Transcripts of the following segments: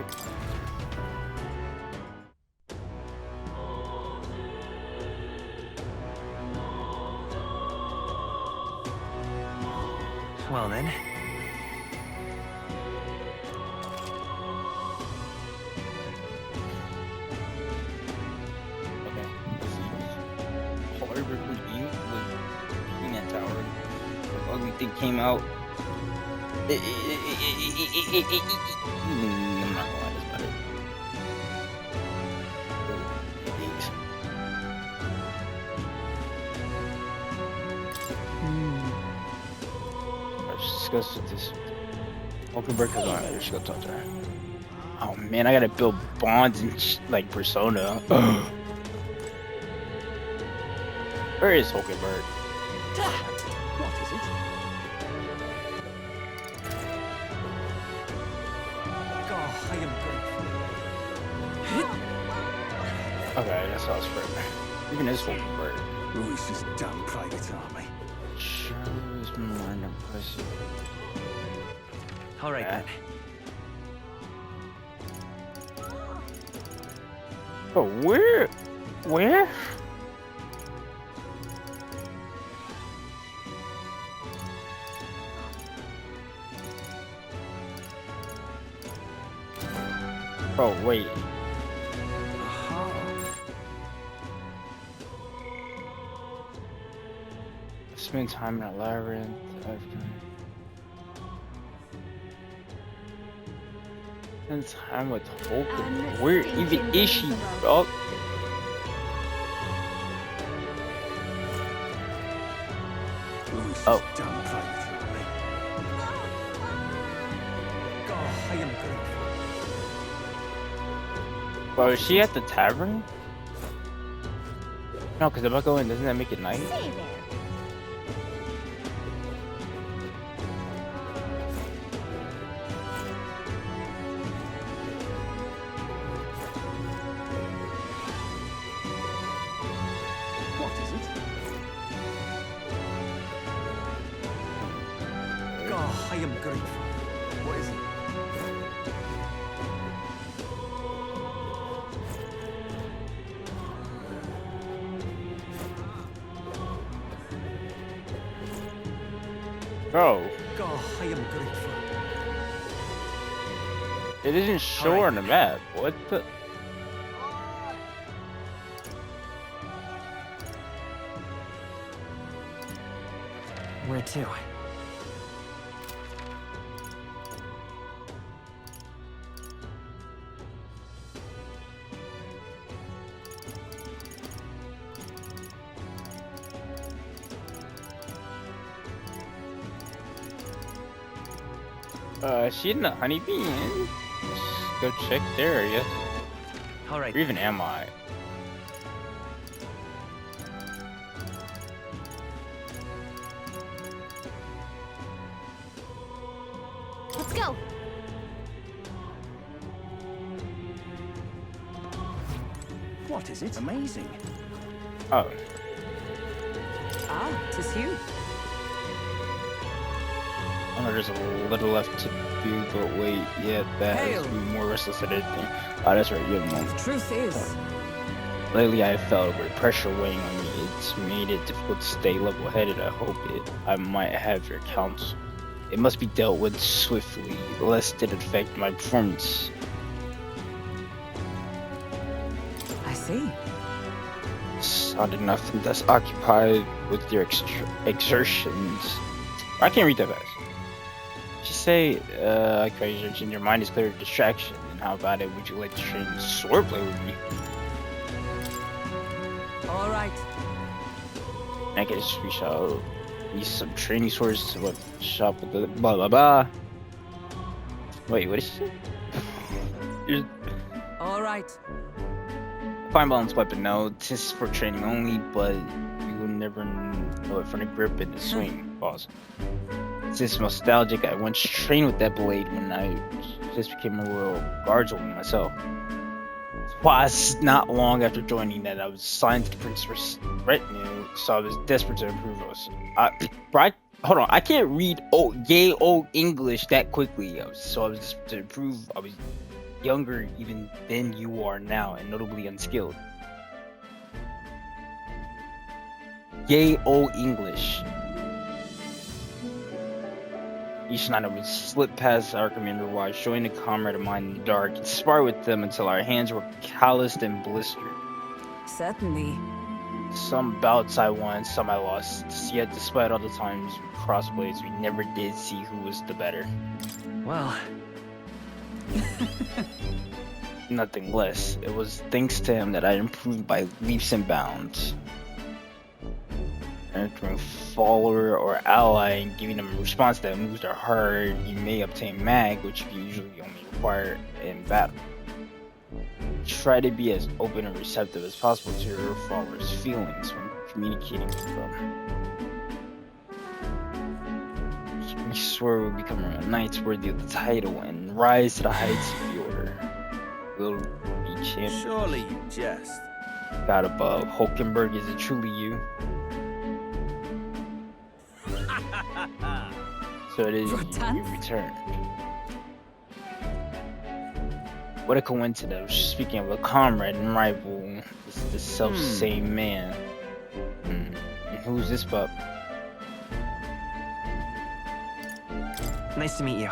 break. Well then. Okay, let's see. Hard recruiting with Peanut Tower. The ugly thing came out. I'm not gonna lie, that's about it. Let's discuss with this. Open breakers on. Let's go talk to her. Oh man, I gotta build bonds and like Persona. Where is Hulkenberg? What is it? Oh, I am grateful. Okay, that's all it's for. Even this Hulkenberg. Who is this damn private army? Sure is mine impressive. All right then. Oh, where? Where? Oh, wait. Spend time in a labyrinth. Spend time with Hulk. Where even is she, dog? Who is this Oh. damn private army? Oh, I am grateful. Bro, is she at the tavern? No, because if I go in, doesn't that make it night? Say there. What is it? Oh, I am grateful. What is it? Bro, Oh, I am grateful. it isn't show Alright. on the map. What the? Where to? She in the honeybee inn? Let's go check there, I guess. All right. Or even am I? Let's go. What is it? Amazing. Oh, Ah, 'tis you. I know there's a little left to do, but wait, yeah, that has Hail. me more restless than anything. Oh, that's right, you have one. The truth is, Lately, I have felt a great pressure weighing on me. It's made it difficult to stay level-headed. I might have your counsel. It must be dealt with swiftly, lest it affect my performance. I see. Sounded nothing thus occupied with your exertions. I can't read that fast. Just say, occupied exertion. Your mind is clear of distraction. And how about it? Would you like to train swordplay with me? All right. I guess we shall use some training swords to shop with the blah blah blah. Wait, what is it? Here's All right. fine balance weapon. No, this is for training only, but you will never know it from the grip and the swing. Pause. Since nostalgic, I once trained with that blade when I just became a royal guardswoman myself. Was not long after joining that I was assigned to the prince's retinue, so I was desperate to improve us. Hold on, I can't read gay old English that quickly. So I was just to prove I was younger even than you are now, and notably unskilled. Gay old English. Each night I would slip past our commander while showing a comrade of mine in the dark and spar with them until our hands were calloused and blistered. Certainly. Some bouts I won, some I lost. Yet despite all the times we crossed blades, we never did see who was the better. Well, Nothing less. It was thanks to him that I improved by leaps and bounds. Entering follower or ally and giving them a response that moves their heart, you may obtain mag, which you can usually only require in battle. Try to be as open and receptive as possible to your followers' feelings when communicating with them. We swear we'll become knights worthy of the title and rise to the heights of the order. We'll be champions. surely you jest. God above, Hulkenberg, is it truly you? So it is you returned. What a coincidence. Speaking of a comrade and rival, this is the self-same man. And who's this pup? Nice to meet you.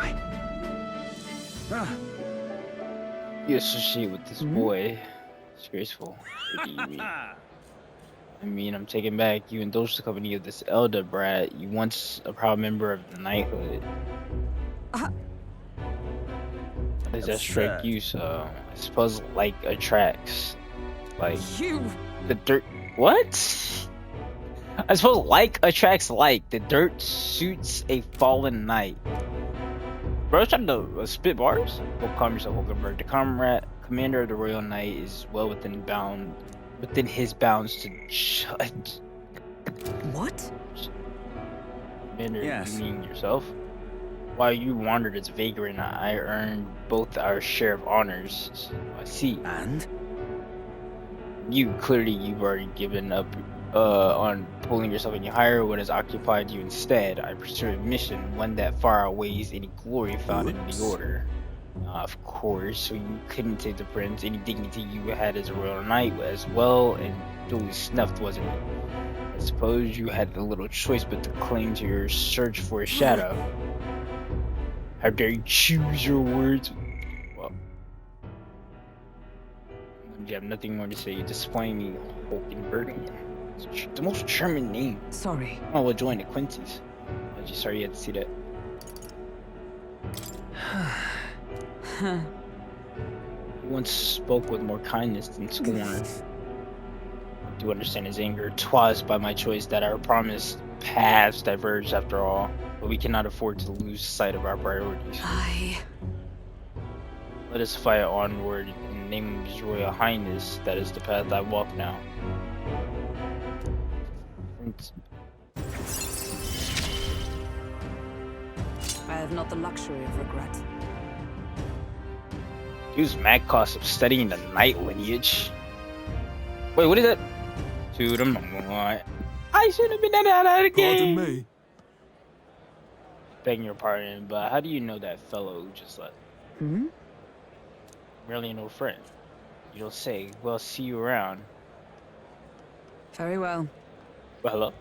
You associate with this boy. Disgraceful. I mean, I'm taken back. You indulged the company of this elder brat. You once a proud member of the knighthood. Does that strike you? So I suppose like attracts, like You. the dirt. What? I suppose like attracts like. The dirt suits a fallen knight. Bro, I was trying to spit bars. Go calm yourself, Hulkenberg. The commander of the Royal Knight is well within his bounds to judge. What? Commander, Yes. you mean yourself? While you wandered as vagrant, I earned both our share of honors. So I see. And? You've already given up on pulling yourself any higher. What has occupied you instead? I pursue a mission, one that far outweighs any glory found in the order. Of course, so you couldn't take the prince. Any dignity you had as a royal knight as well, and duly snuffed, wasn't it? I suppose you had a little choice but to cling to your search for a shadow. How dare you choose your words? Well, you have nothing more to say. You disappoint me, Hulkenberg. It's the most German name. Sorry. Oh, we'll join the Quincy's. I'm just sorry you had to see that. He once spoke with more kindness than scorn. I do understand his anger. 'Twas by my choice that our promised paths diverged after all, but we cannot afford to lose sight of our priorities. Let us fight onward in the name of His Royal Highness. That is the path I walk now. I have not the luxury of regret. Use mad cost of studying the knight lineage. Wait, what is that? Dude, I'm not. I shouldn't have been out of the game. Pardon me. Begging your pardon, but how do you know that fellow who just left? Really an old friend. You don't say. Well, see you around. Very well. Well, hello.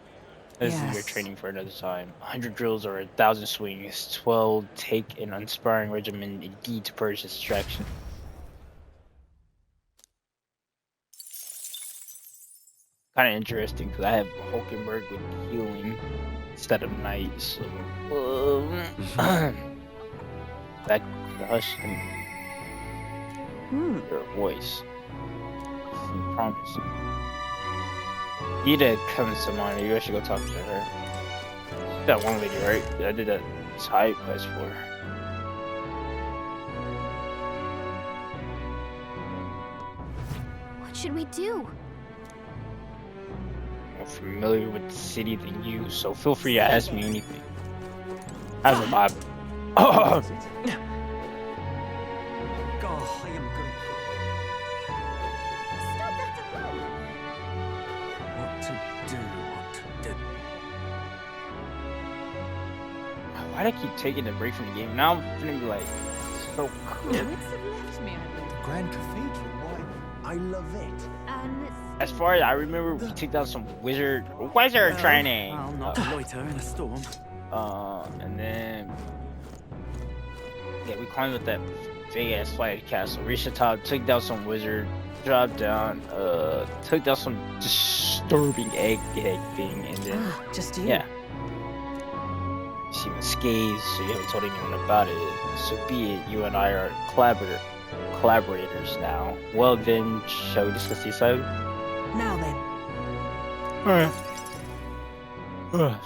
This is your Yes. training for another time. 100 drills or 1,000 swings. 12 take an unsparing regimen indeed to purge distraction. Kind of interesting because I have Hulkenberg with healing instead of knight. So, that hush and your voice. I promise. Ida comes to mind. You should go talk to her. That one lady, right? I did that side quest for her. What should we do? I'm more familiar with the city than you, so feel free to ask me anything. I have a Bible. Oh! Oh, I am Stop that alone! going. What to do? Why do I keep taking a break from the game? Now I'm gonna be like, so Your clear. wits have left me, I think. The Grand Cathedral, why? I love it. As far as I remember, we took down some wizard training. I'll not loiter in a storm. And then yeah, we climbed up that big ass flight castle, reached the top, took down some wizard, dropped down, took down some disturbing egg thing, and then Ah, just you. yeah. She was scathed, so you haven't told anyone about it. So be it, you and I are collaborators now. Well then, shall we discuss the episode? Now then. Alright.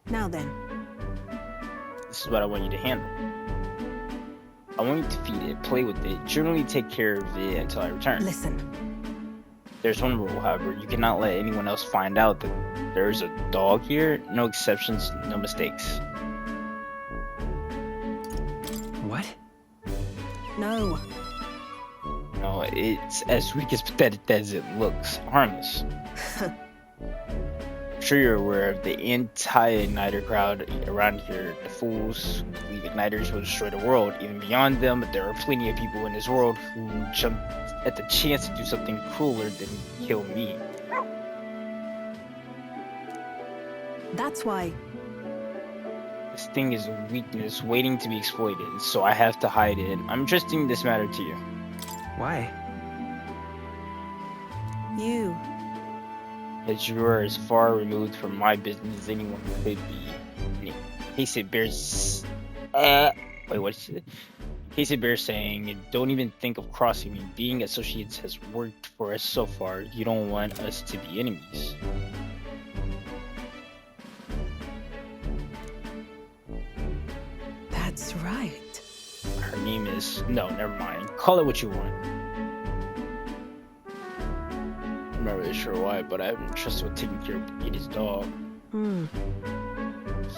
Now then. This is what I want you to handle. I want you to feed it, play with it, generally take care of it until I return. Listen. There's one rule, however, you cannot let anyone else find out that there's a dog here. No exceptions, no mistakes. What? No. No, it's as weak as pathetic as it looks. Harmless. I'm sure you're aware of the anti-Igniter crowd around here. The fools who believe Igniters will destroy the world. Even beyond them, but there are plenty of people in this world who jump at the chance to do something crueler than kill me. That's why. This thing is a weakness waiting to be exploited, so I have to hide it. I'm entrusting this matter to you. Why? You. As you are as far removed from my business as anyone could be. In case it bears... wait, what's it? In case it bears saying, don't even think of crossing me. Being associates has worked for us so far. You don't want us to be enemies. That's right. Her name is... No, never mind. Call it what you want. I'm not really sure why, but I have been trusted with taking care of Edith's dog. Hmm.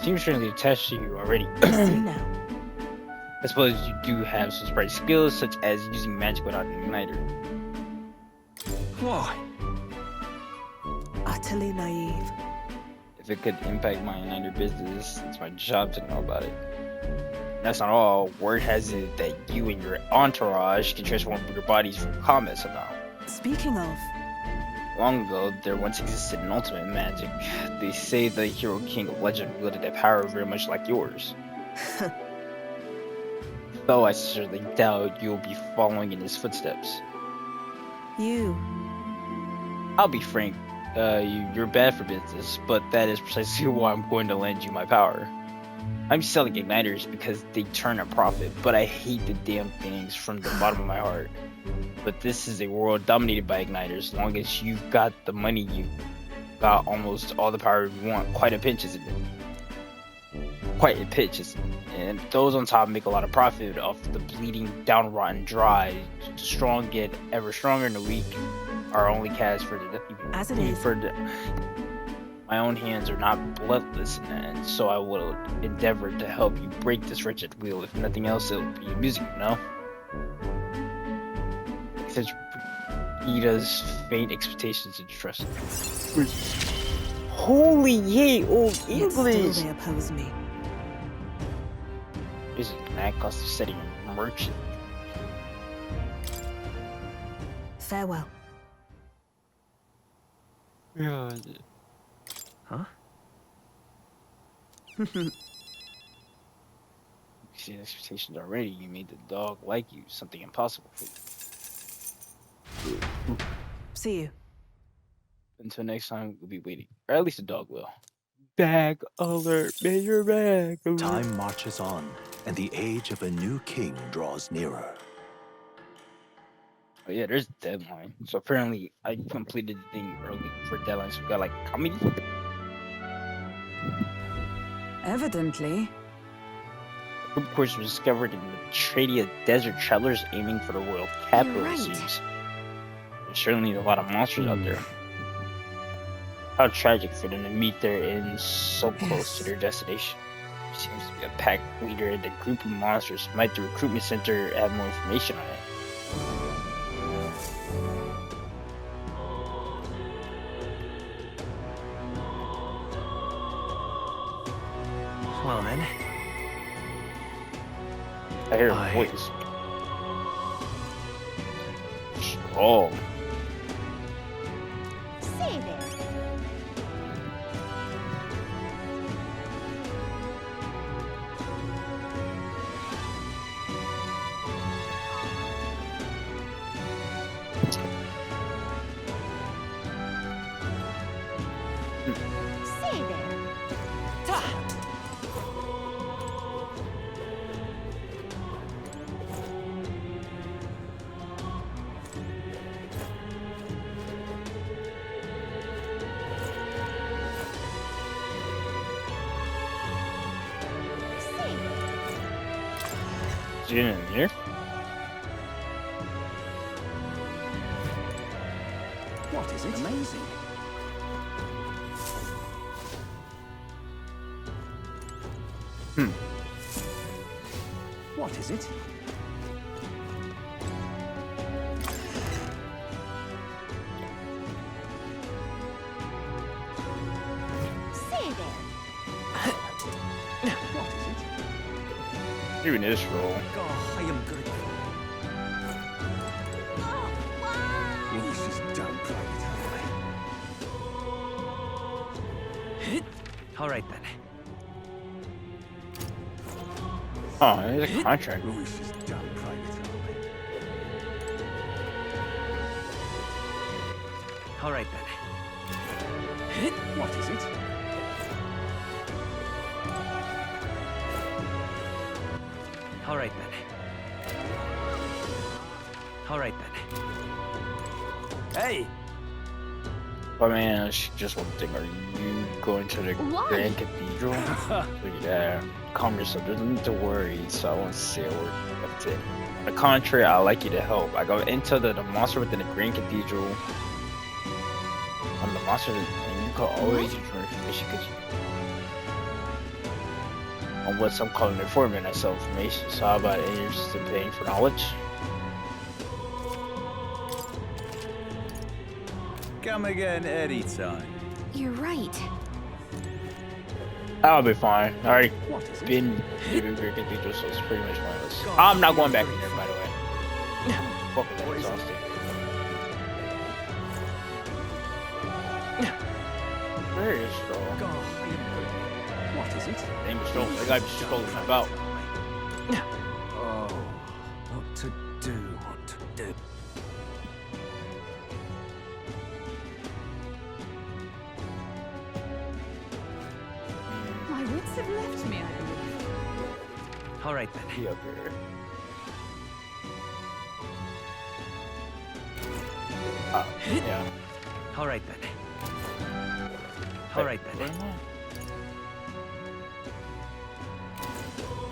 Seems strangely attached to you already. See now. I suppose you do have some sprite skills, such as using magic without an igniter. Why? Utterly naive. If it could impact my igniter business, it's my job to know about it. That's not all. Word has it that you and your entourage can transform your bodies from combat somehow. Speaking of, Long ago, there once existed an ultimate magic. They say the hero king of legend wielded a power very much like yours. Though I certainly doubt you'll be following in his footsteps. you. I'll be frank, you're bad for business, but that is precisely why I'm going to lend you my power. I'm selling igniters because they turn a profit, but I hate the damn things from the bottom of my heart. But this is a world dominated by igniters. As long as you've got the money, you've got almost all the power you want. Quite a pinch, isn't it? Quite a pitch, isn't it? And those on top make a lot of profit off the bleeding, down rotten dry. The strong get ever stronger, and the weak are only cast for the As it is. My own hands are not bloodless, and so I will endeavor to help you break this wretched wheel. If nothing else, it'll be amusing, you know? Such Ida's faint expectations and trust. Holy yay, old Yet still English! they oppose me. Is it an act cost of setting a merchant? Farewell. Yeah. Huh? See expectations already. You made the dog like you. Something impossible for you. See you. Until next time, we'll be waiting. Or at least the dog will. Bag alert, Major Bag alert. Time marches on, and the age of a new king draws nearer. Oh yeah, there's a deadline. So apparently, I completed the thing early for deadline. So we got like how many? Evidently. A group course was discovered in the Tradia Desert. Travelers aiming for the royal capital. right. It seems. There's certainly a lot of monsters out there. How tragic for them to meet their ends so close to their destination. There seems to be a pack leader in the group of monsters. Might the recruitment center have more information on it? Well then, I hear a Aye. voice. Oh, Say there. Say there. Say there. is he in here? what is it? Amazing. What is it? Say there. What is it? Even this roll. Oh, I am grateful. Oh, wow. This is damn private. All right then. Oh, there's a contract. This is damn private. All right then. What is it? All right then. All right then. Hey! But man, that's just one thing. Are you going to the Why? Grand Cathedral? Yeah, calm yourself. There's nothing to worry, so I won't say a word. That's it. On the contrary, I'd like you to help. I go into the monster within the Grand Cathedral. I'm the monster, and you can always use your information because on what some call an informant, I sell information. So how about any interest in paying for knowledge? Come again anytime. You're right. I'll be fine. I already What is it? been in Grand Cathedral, so it's pretty much pointless. I'm not going back in there, by the way. Fuck with that What is it? exhausting. Where is Stroll? God, I am grateful. What is it? Name is Stroll. The guy just stole him about. Oh, what to do? What to do? My wits have left me, I believe. All right then. He up here. Yeah. All right then. All right Where then. am I?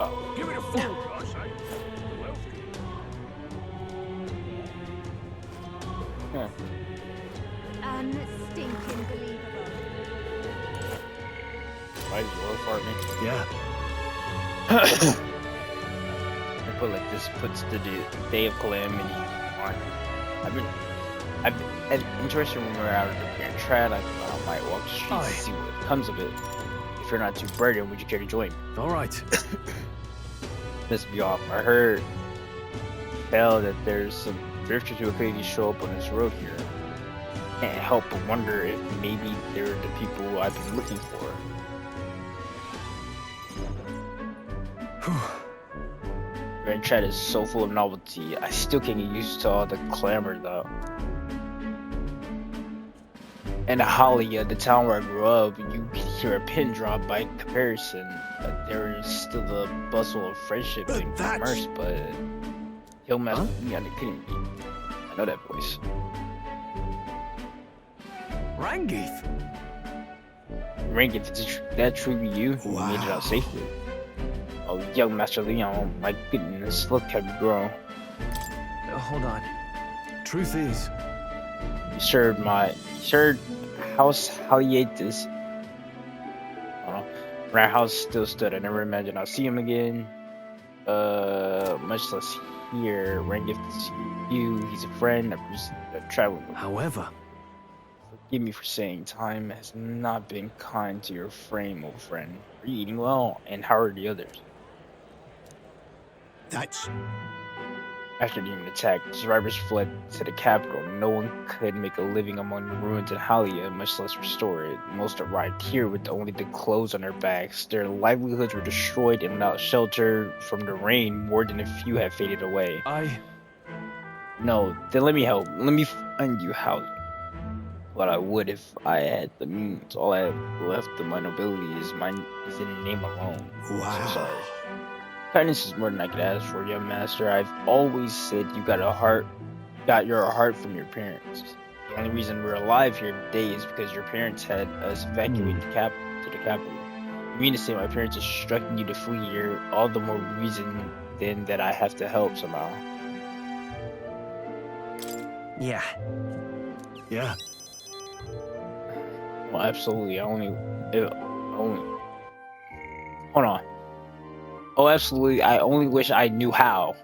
Oh. Give it a full gosh, eh? Huh. Unstinking believable. Why is War fart me? Yeah. I put like this puts the day of calamity on. I've been interested when we're out of the parent trad. I might walk the streets Aye. to see what comes of it. If you're not too burdened, would you care to join? All right. Piss me off. I heard that there's some drifters who occasionally show up on this road here. Can't help but wonder if maybe they're the people I've been looking for. Grand Trad is so full of novelty. I still can't get used to all the clamor though. In Holly, the town where I grew up, you can hear a pin drop by comparison. But there is still the bustle of friendship But and that's- commerce, but he'll mess with me on the couldn't be. I know that voice. Rangeeth. Rank, if it's that truly you, you made it Wow. out safely. Oh, young Master Leon, my goodness, look how you grow. Hold on. Truth is, You served House Haliatus. When our house still stood, I never imagined I'll see him again. Much less here. Rank, if it's you, he's a friend, a traveling. however, Forgive me for saying time has not been kind to your frame, old friend. Are you eating well? And how are the others? That's... After the human attack, the survivors fled to the capital. No one could make a living among the ruins in Halia, much less restore it. Most arrived here with only the clothes on their backs. Their livelihoods were destroyed, and without shelter from the rain, more than a few have faded away. No, then let me help. Let me find you housing. What I would if I had the means. All I have left of my nobility is in the name alone. Wow. So sorry. Kindness is more than I could ask for, young master. I've always said you got your heart from your parents. The only reason we're alive here today is because your parents had us evacuate to the capital. You mean to say my parents instructing you to flee here? All the more reason then that I have to help somehow. Yeah. Well, absolutely. Only. Hold on. Oh, absolutely. I only wish I knew how.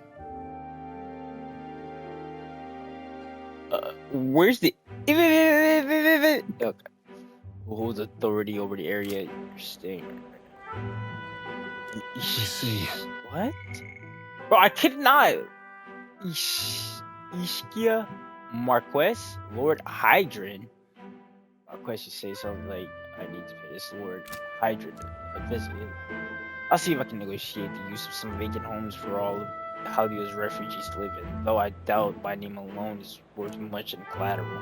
Where's the... Okay. Who holds authority over the area you're staying in right now? I see. What? Bro, I could not. Ischia Marquess? Lord Hydron? Marquess, you say something like, I need to pay this Lord Hydron a visit. I'll see if I can negotiate the use of some vacant homes for all of Halia's refugees to live in, though I doubt my name alone is worth much in collateral.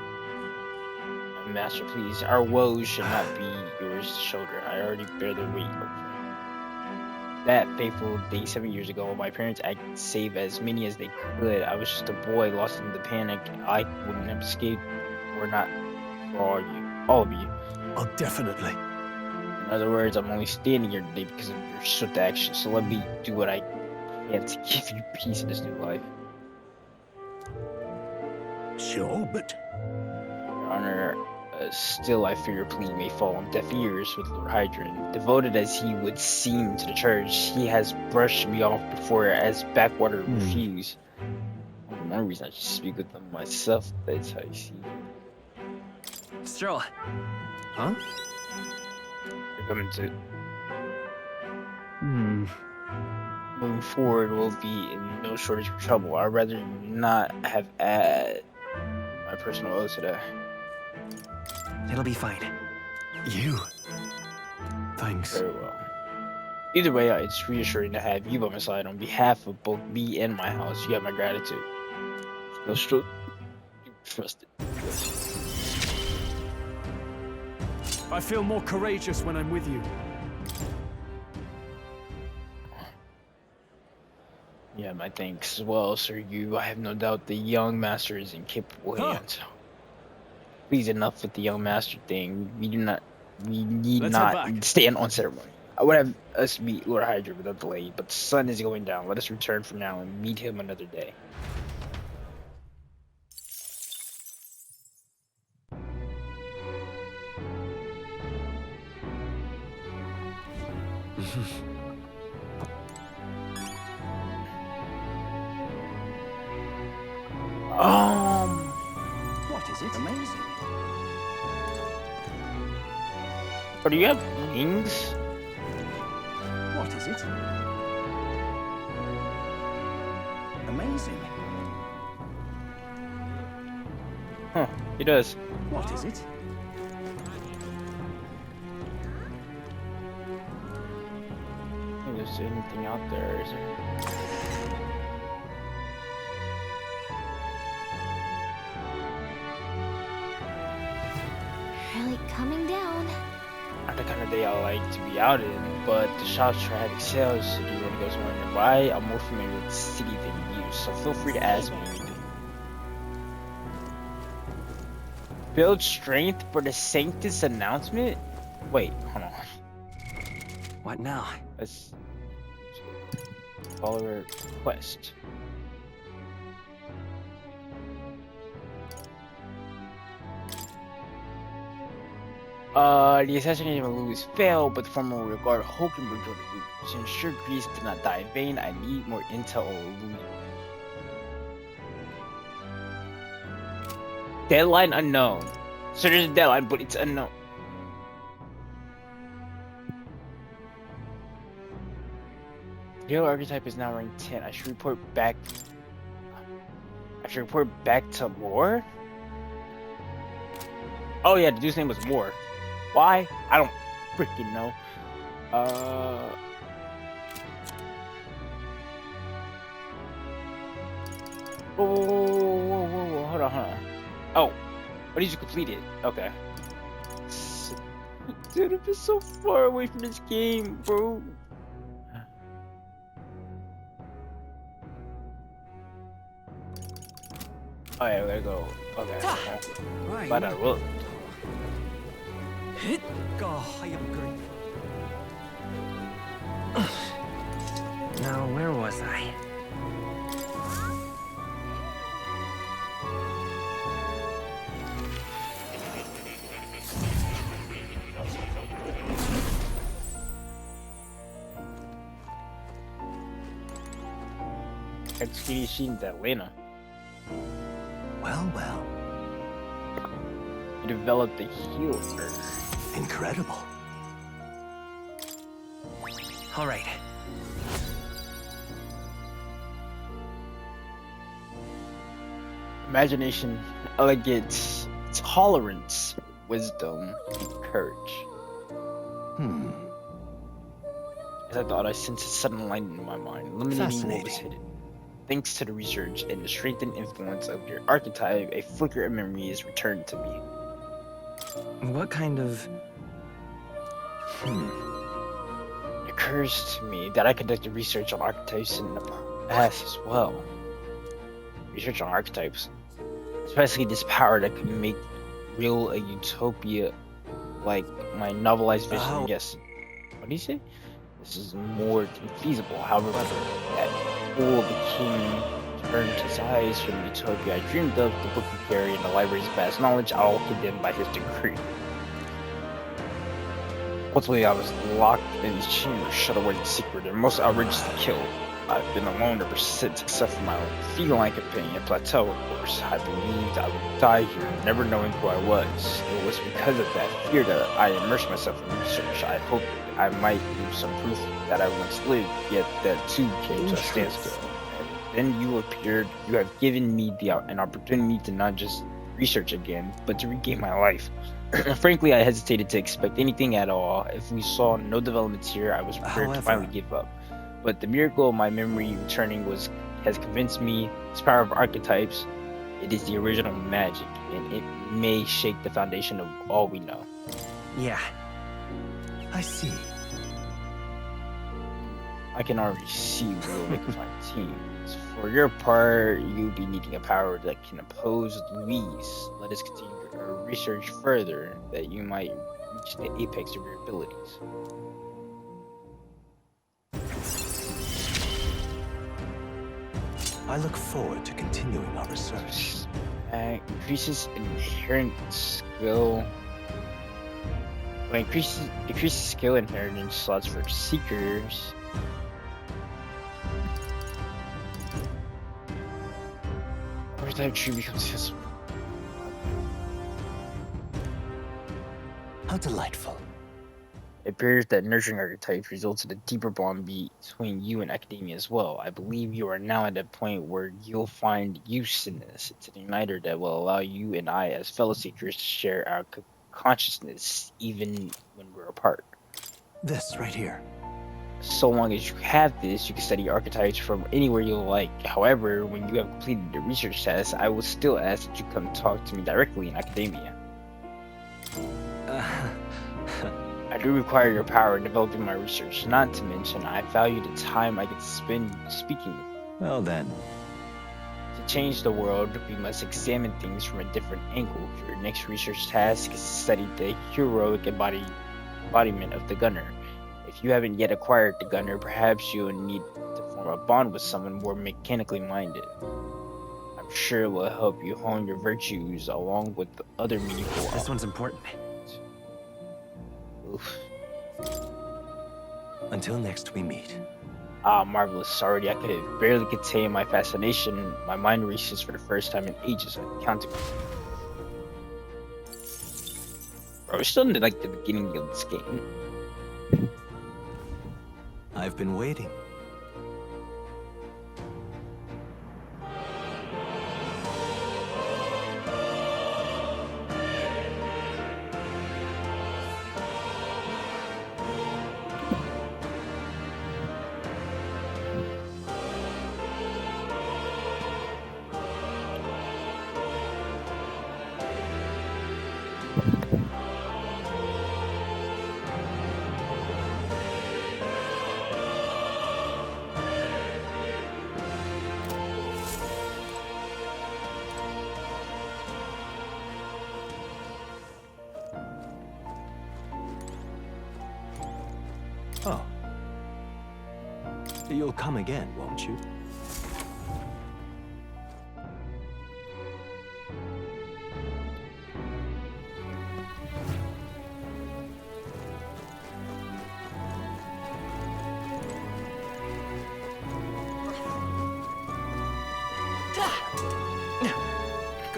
Master, please, our woes should not be yours to shoulder. I already bear the weight of them. That fateful day 7 years ago, my parents acted save as many as they could. I was just a boy lost in the panic. I wouldn't have escaped were not for all of you. Oh, definitely. In other words, I'm only standing here today because of your swift action, so let me do what I can to give you peace in this new life. Sure, but... Your Honor, still I fear your plea may fall on deaf ears with Lord Hydron. Devoted as he would seem to the church, he has brushed me off before as backwater refuse. One reason I should speak with them myself, that's how you see it. Stroll. Huh? You're coming to... Moving forward, we'll be in no shortage of trouble. I'd rather not have add my personal oath to that. It'll be fine. You? Thanks. Very well. Either way, it's reassuring to have you by my side on behalf of both me and my house. You have my gratitude. No struggle. You trust it. I feel more courageous when I'm with you. Yeah, my thanks as well, Sir Yu. I have no doubt the young master is in capable hands. Please, enough with the young master thing. We need Let's not stand on ceremony. I would have us meet Lord Hydra without delay, but the sun is going down. Let us return for now and meet him another day. What is it? Amazing. Or do you have wings? What is it? Amazing. Huh, he does. What is it? I don't think there's anything out there, is there? Really coming down. Not the kind of day I like to be out in, but the shops are having sales, so do you want to go somewhere nearby? I'm more familiar with the city than you, so feel free to ask me anything. Build strength for the Sanctus announcement? Wait, hold on. What now? Let's follower quest. The assassination of Louis failed, but the former will regard Hulkenberg to ensure Greece did not die in vain. I need more intel on Louis. Deadline unknown. So there's a deadline, but it's unknown. Hero archetype is now rank 10. I should report back. To Moore? Oh yeah, the dude's name was Moore. Why? I don't freaking know. Whoa, hold on. Oh, what did you complete it? Okay. Dude, I'm just so far away from this game, bro. Oh yeah, there we go. Okay. Right. But I will. Oh, I am good. Now, where was I? Execution's Atlanta. Well, well. You developed the healer. Incredible. All right. Imagination, elegance, tolerance, wisdom, and courage. As I thought, I sensed a sudden light in my mind, eliminating what was Fascinating. hidden. Thanks to the research and the strengthened influence of your archetype, a flicker of memory is returned to me. What kind of... It occurs to me that I conducted research on archetypes in the past as well. Research on archetypes. Especially this power that could make real a utopia like my novelized vision. Yes. What do you say? This is more than feasible. However, that fool the king turned his eyes from the utopia I dreamed of, the book we carry in the library's vast knowledge, all condemned by his decree. Ultimately, I was locked in his chamber, shut away in secret, and most outrageous to kill. I've been alone ever since, except for my own feline companion, Plateau, of course. I believed I would die here, never knowing who I was. It was because of that fear that I immersed myself in research. I hoped I might leave some proof that I once lived, yet that too came to a standstill. And then you appeared. You have given me an opportunity to not just research again, but to regain my life. Frankly, I hesitated to expect anything at all. If we saw no developments here, I was prepared to finally give up. But the miracle of my memory returning has convinced me this power of archetypes. It is the original magic, and it may shake the foundation of all we know. Yeah. I see. I can already see we'll make a fine team. For your part, you'll be needing a power that can oppose Louise. Let us continue our research further, that you might reach the apex of your abilities. I look forward to continuing our research. Increases inherent skill. Well, increases skill inheritance slots for seekers. Archetype tree becomes accessible. How delightful. It appears that nurturing archetypes results in a deeper bond between you and academia as well. I believe you are now at a point where you'll find use in this. It's an igniter that will allow you and I as fellow seekers to share our consciousness even when we're apart. This right here. So long as you have this, you can study archetypes from anywhere you like. However, when you have completed the research test, I will still ask that you come talk to me directly in academia. I do require your power in developing my research, not to mention I value the time I get to spend speaking with you. Well then. To change the world, we must examine things from a different angle. Your next research task is to study the heroic embodiment of the gunner. If you haven't yet acquired the gunner, perhaps you'll need to form a bond with someone more mechanically minded. I'm sure it will help you hone your virtues along with the other meaningful. This one's important. Oof. Until next we meet. Ah, marvelous. Already I could barely contain my fascination. My mind races for the first time in ages. I counted. Bro, we're still in like the beginning of this game. I've been waiting. Oh. You'll come again, won't you?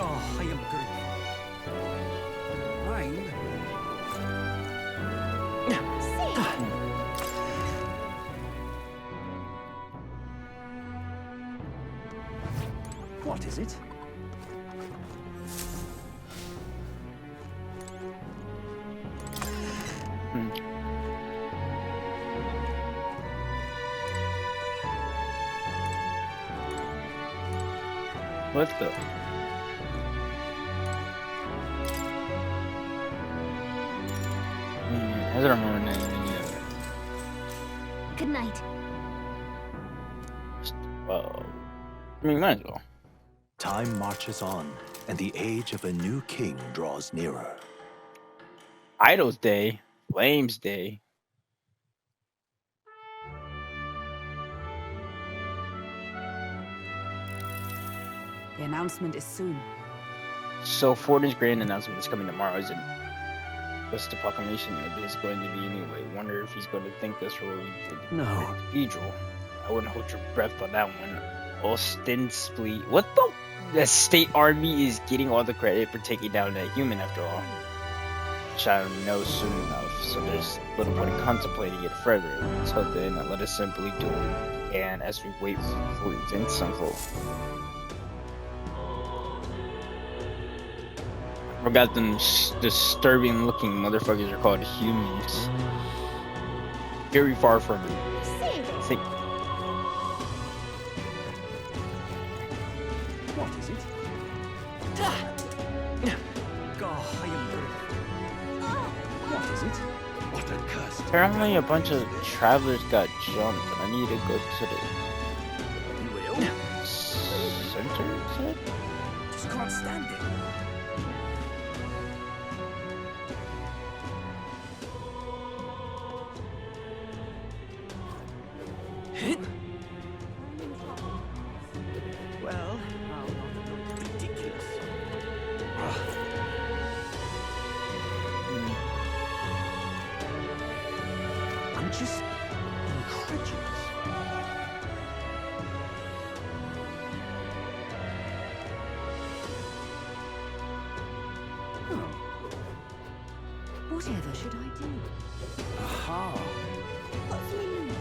Oh, I am good. Mine? What is it? What the? I don't remember anything yet. Good night. Well, I mean, might as well. Time marches on, and the age of a new king draws nearer. Idol's Day, Flames Day. The announcement is soon. So Fortin's grand announcement is coming tomorrow, isn't it? What's the proclamation of this going to be anyway? Wonder if he's going to thank us for what we did. No. at the Cathedral. I wouldn't hold your breath on that one. Ostensibly, what the? The state army is getting all the credit for taking down that human after all. Which I know soon enough, so there's little point in contemplating it further. Until then, let us simply do it. And as we wait for events to unfold. Forgot them disturbing looking motherfuckers are called humans. Very far from it. Save it. Say, What is it? Oh, I am good. What is it? What a curse. apparently a bunch of travelers got jumped and I need to go to the center, is it? Just can't stand it. Well, ridiculous. I'm just incredulous. Whatever should I do? Aha. What's my number?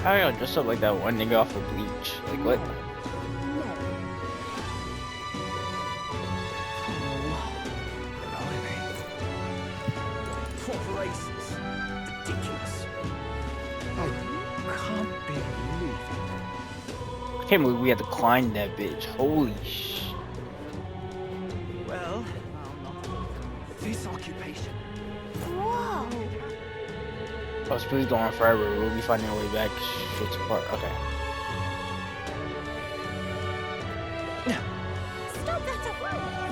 How y'all dress up like that one nigga off of Bleach? Like what? No. Corporations. Ridiculous. I can't believe it. I can't believe we had to climb that bitch. Holy sh! Well, this occupation. Whoa. Oh, please go on forever. We'll be finding our way back. Shit's apart. Okay. Stop that at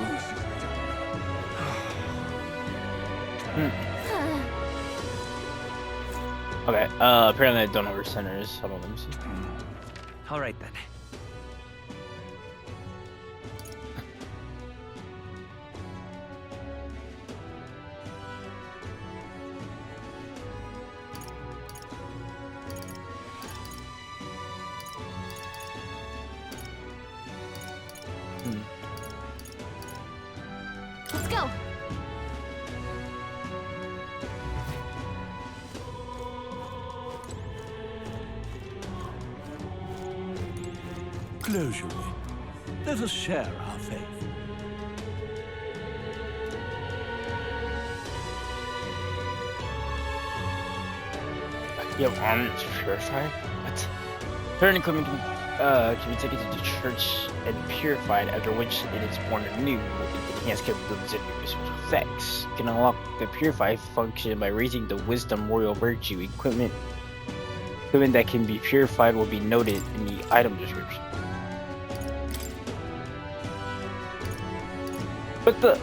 once. Okay. Apparently I don't know where center is. Hold on, let me see. All right then. Close your way. Let us share our faith. You have armor to purify? What? Certain equipment can be taken to the church and purified, after which it is born anew with enhanced capabilities and new special effects. You can unlock the purify function by raising the wisdom royal virtue. Equipment that can be purified will be noted in the item description. But the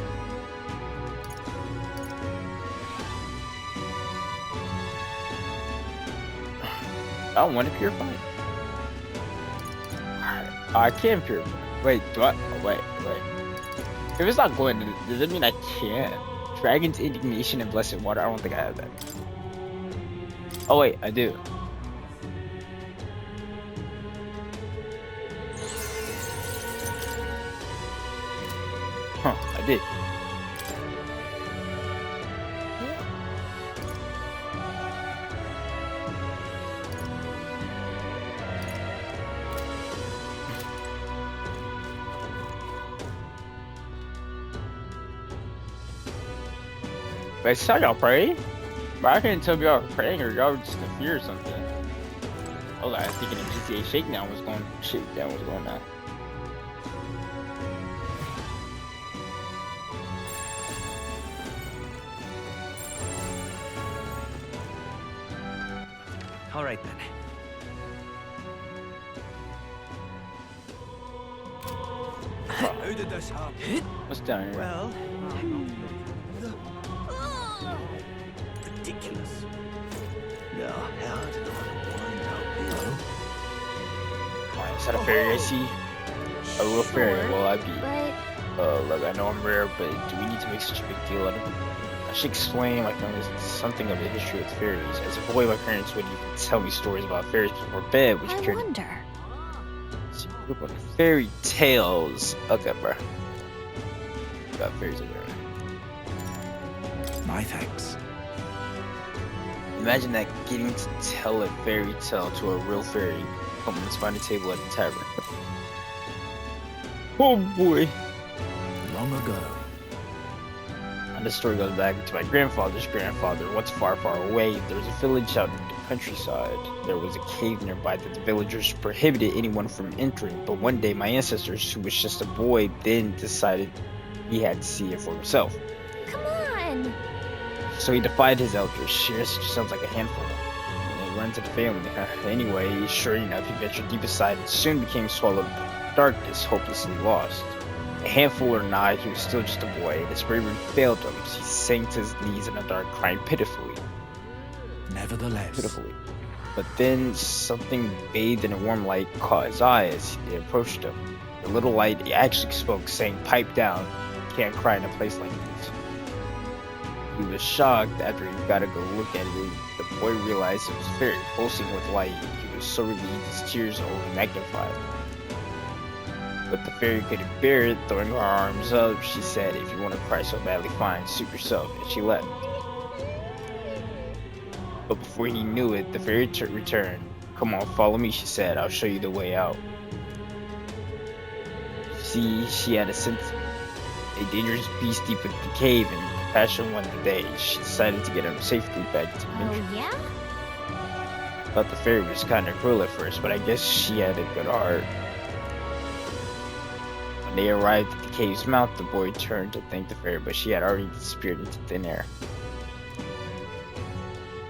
I don't want to purify. I can purify. Wait, do I? Oh, wait. If it's not going, does it mean I can't? Dragon's indignation and blessed water. I don't think I have that. Oh wait, I do. Huh, I did. But I saw y'all pray. But I couldn't tell if y'all were praying or y'all were just in fear or something. I was thinking the GTA Shakedown was going on. All right then. How did this happen? What's down here? Well, Ridiculous. Now, how did I wind up here? Oh, is that a fairy I see? A real fairy? Sure, Well, I'd be. But Look, I know I'm rare, but do we need to make such a big deal out of it? I should explain my family something of the history of fairies. As a boy, my parents would even tell me stories about fairies before bed, which I carried wonder. a group of fairy tales. Okay, bro. Got fairies in there. My thanks. Imagine that, getting to tell a fairy tale to a real fairy. Come, let's find a table at the tavern. Oh boy. Long ago, And the story goes back to my grandfather's grandfather. Once far, far away, there was a village out in the countryside. There was a cave nearby that the villagers prohibited anyone from entering. But one day, my ancestors, who was just a boy, then decided he had to see it for himself. Come on. So he defied his elders. Sure, sounds like a handful. And it runs in the family. Anyway, sure enough, he ventured deep inside and soon became swallowed by darkness, hopelessly lost. A handful or not, he was still just a boy, and his bravery failed him. He sank to his knees in the dark, crying pitifully. nevertheless, But then something bathed in a warm light caught his eye as he approached him. The little light actually spoke, saying, "Pipe down. You can't cry in a place like this." He was shocked after he got a good look at it. The boy realized it was very pulsing with light. He was so relieved his tears only magnified. But the fairy couldn't bear it. Throwing her arms up, she said, "If you want to cry so badly, fine, suit yourself," and she left. But before he knew it, the fairy returned. "Come on, follow me," she said. "I'll show you the way out." See, she had a sense a dangerous beast deep within the cave, and compassion won the day. She decided to get him safely back to the Oh, country. yeah? Thought the fairy was kind of cruel at first, but I guess she had a good heart. When they arrived at the cave's mouth, the boy turned to thank the fairy, but she had already disappeared into thin air.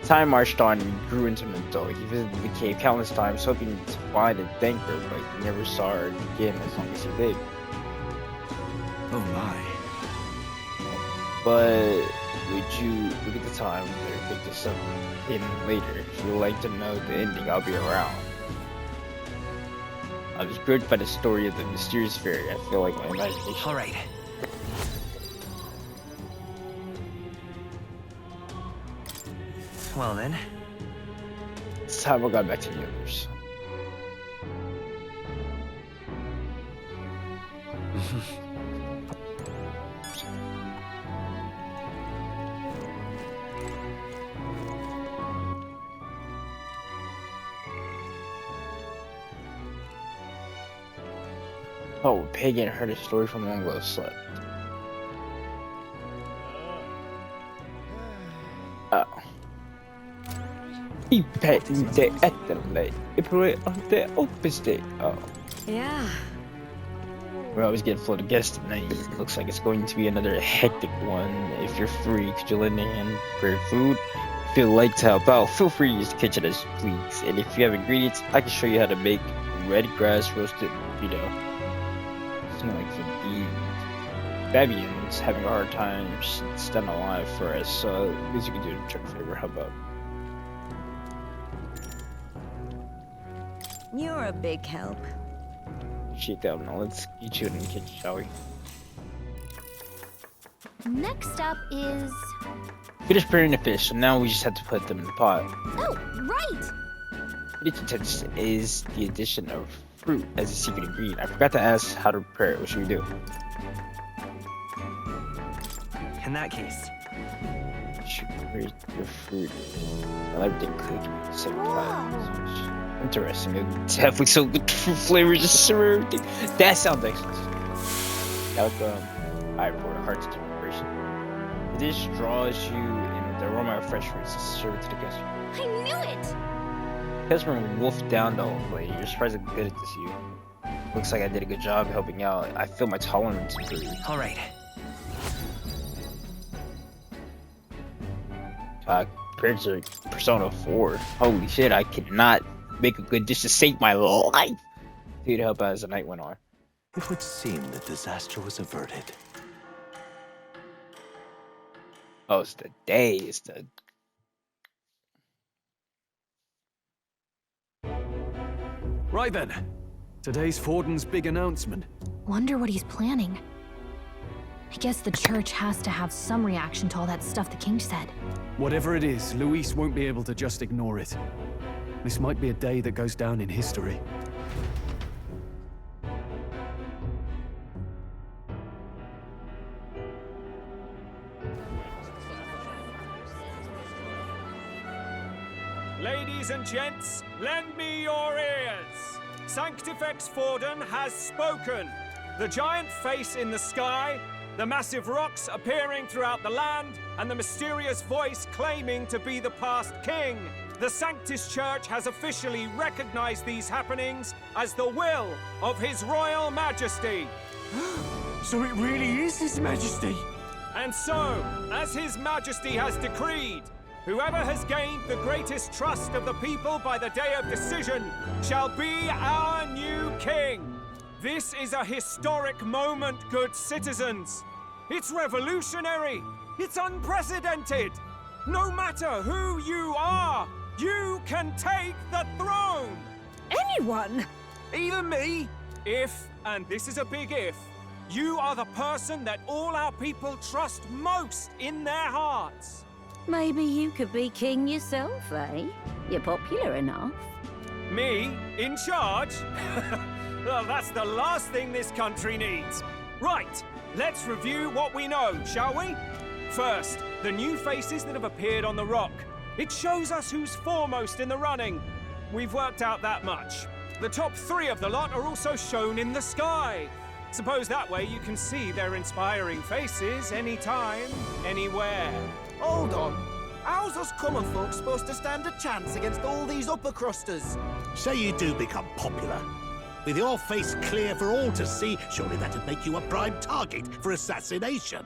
Time marched on and he grew into an adult. He visited the cave countless times, hoping to find and thank her, but he never saw her again as long as he lived. oh my, But would you look at the time? Better pick this up in later. If you'd like to know the ending, I'll be around. I was gripped by the story of the mysterious fairy. I feel like my imagination. all right. Well then, It's time I got back to the universe. Oh, Pagan heard a story from long ago slept. Oh. I inte etterlej. I provar inte opposite. Oh. Yeah. We always get floated guests tonight. Looks like it's going to be another hectic one. If you're free, could you lend a hand for food? If you'd like to help out, feel free to use the kitchen as you please. And if you have ingredients, I can show you how to make red grass roasted burrito. It's not like the Fabian's having a hard time staying alive for us, so at least you can do a trick favor. How about? You're a big help. Shit down now. Let's get you in the kitchen, shall we? Next up is... Finished preparing the fish, so now we just have to put them in the pot. Oh, right! Finished tense is the addition of fruit as a secret ingredient. I forgot to ask how to prepare it. What should we do? In that case, Should grate the fruit. I like the cook. 75. Interesting. It's definitely so good fruit flavors just serve everything. That sounds excellent. I report a heart's preparation. The dish draws you in with the aroma of fresh fruits to serve it to the customer. I knew it! Customer wolfed down the whole plate. You're surprised how good at this you. Looks like I did a good job helping out. I feel my tolerance improved. all right. Persona 4. Holy shit, I could not make a good dish to save my life. Dude, help out as the night went on. It would seem that disaster was averted. Oh, it's the day. It's the... Right then. Today's Forden's big announcement. Wonder what he's planning. I guess the church has to have some reaction to all that stuff the king said. Whatever it is, Luis won't be able to just ignore it. This might be a day that goes down in history. Ladies and gents, lend me your ears. Sanctifex Forden has spoken. The giant face in the sky, the massive rocks appearing throughout the land, and the mysterious voice claiming to be the past king. The Sanctus Church has officially recognized these happenings as the will of His Royal Majesty. So it really is His Majesty? And so, as His Majesty has decreed, whoever has gained the greatest trust of the people by the day of decision shall be our new king. This is a historic moment, good citizens. It's revolutionary. It's unprecedented. No matter who you are, you can take the throne. Anyone? Even me? If, and this is a big if, you are the person that all our people trust most in their hearts. Maybe you could be king yourself, eh? You're popular enough. Me? In charge? Well, that's the last thing this country needs. Right, let's review what we know, shall we? First, the new faces that have appeared on the rock. It shows us who's foremost in the running. We've worked out that much. The top 3 of the lot are also shown in the sky. Suppose that way you can see their inspiring faces anytime, anywhere. Hold on. How's us common folk supposed to stand a chance against all these upper crusters? Say you do become popular. With your face clear for all to see, surely that'd make you a prime target for assassination.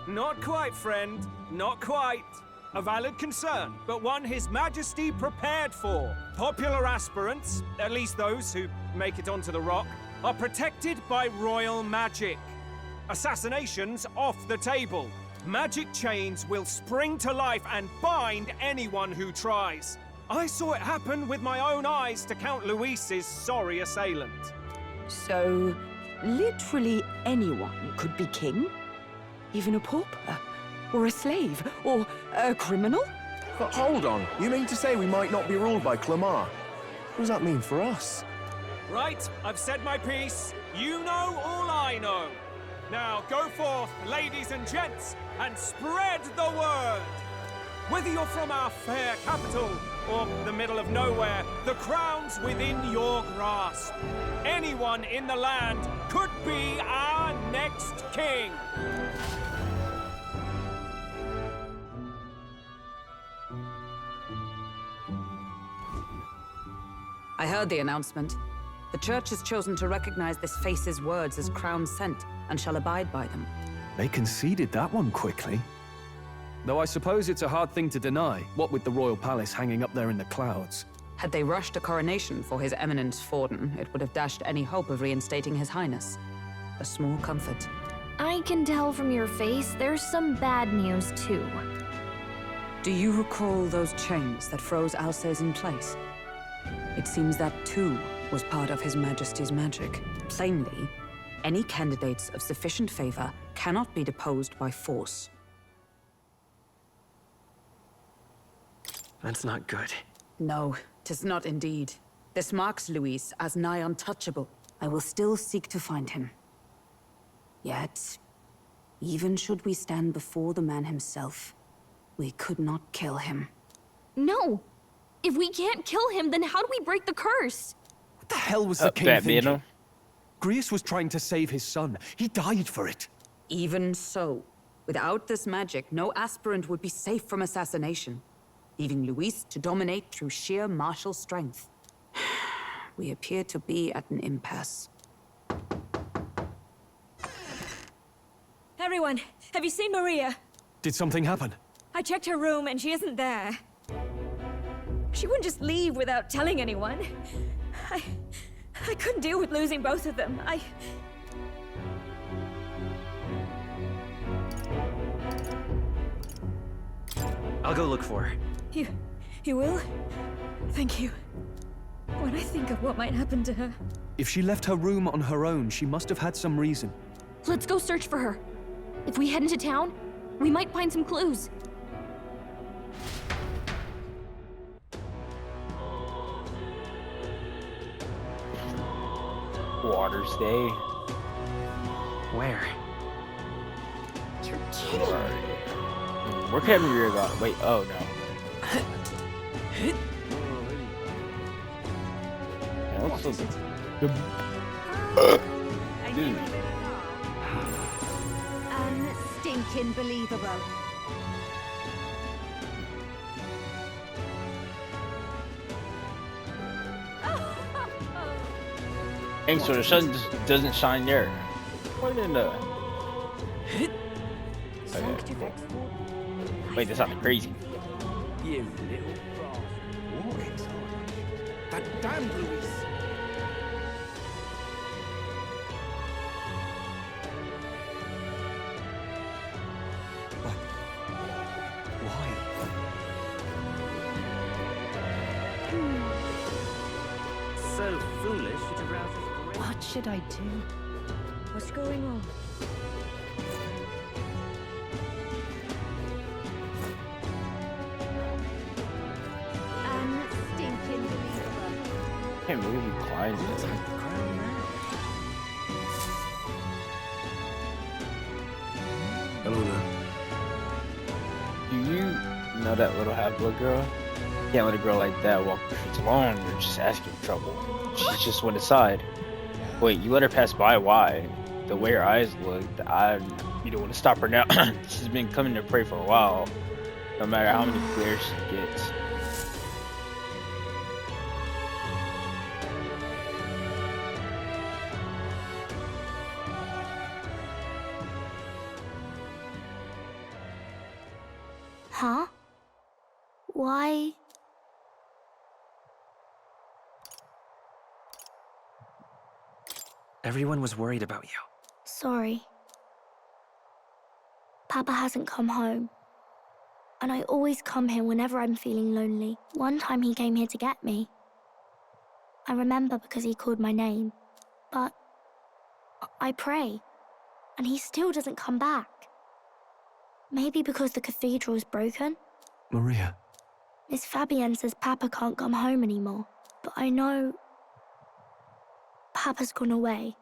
Not quite, friend. Not quite. A valid concern, but one His Majesty prepared for. Popular aspirants, at least those who make it onto the rock, are protected by royal magic. Assassinations off the table. Magic chains will spring to life and bind anyone who tries. I saw it happen with my own eyes to Count Luis's sorry assailant. So, literally anyone could be king? Even a pauper? Or a slave? Or a criminal? But hold on. You mean to say we might not be ruled by Clamar? What does that mean for us? Right, I've said my piece. You know all I know. Now go forth, ladies and gents, and spread the word! Whether you're from our fair capital or the middle of nowhere, the crown's within your grasp. Anyone in the land could be our next king. I heard the announcement. The Church has chosen to recognize this face's words as crown sent, and shall abide by them. They conceded that one quickly. Though I suppose it's a hard thing to deny, what with the royal palace hanging up there in the clouds. Had they rushed a coronation for His Eminence Forden, it would have dashed any hope of reinstating His Highness. A small comfort. I can tell from your face there's some bad news too. Do you recall those chains that froze Alcés in place? It seems that too was part of His Majesty's magic. Plainly, any candidates of sufficient favor cannot be deposed by force. That's not good. No, 'tis not indeed. This marks Luis as nigh untouchable. I will still seek to find him. Yet, even should we stand before the man himself, we could not kill him. No! If we can't kill him, then how do we break the curse? What the hell was the king thinking? Grius was trying to save his son. He died for it. Even so, without this magic, no aspirant would be safe from assassination, leaving Luis to dominate through sheer martial strength. We appear to be at an impasse. Everyone, have you seen Maria? Did something happen? I checked her room and she isn't there. She wouldn't just leave without telling anyone. I couldn't deal with losing both of them. I'll go look for her. You will? Thank you. When I think of what might happen to her... If she left her room on her own, she must have had some reason. Let's go search for her. If we head into town, we might find some clues. Water's Day. Where? You're kidding. Where can we go? Wait, oh no. Yeah, looks so good. Dude. Unstinking believable. Thanks, so the sun just doesn't shine there. What in the? Okay. Wait, that sounded crazy. You little bastard. That damned Luis. But why? So foolish it arouses great... What should I do? What's going on? Unstinking believable. Can't believe you climbed it. Hello there. Do you know that little half-blood girl? You can't let a girl like that walk the streets alone. You're just asking for trouble. She just went aside. Wait, you let her pass by? Why? The way her eyes looked, you don't want to stop her now. She's been coming to pray for a while. No matter how many glares she gets. Huh? Why? Everyone was worried about you. Sorry. Papa hasn't come home. And I always come here whenever I'm feeling lonely. One time he came here to get me. I remember because he called my name. But I pray, and he still doesn't come back. Maybe because the cathedral's broken? Maria. Miss Fabienne says Papa can't come home anymore. But I know... Papa's gone away.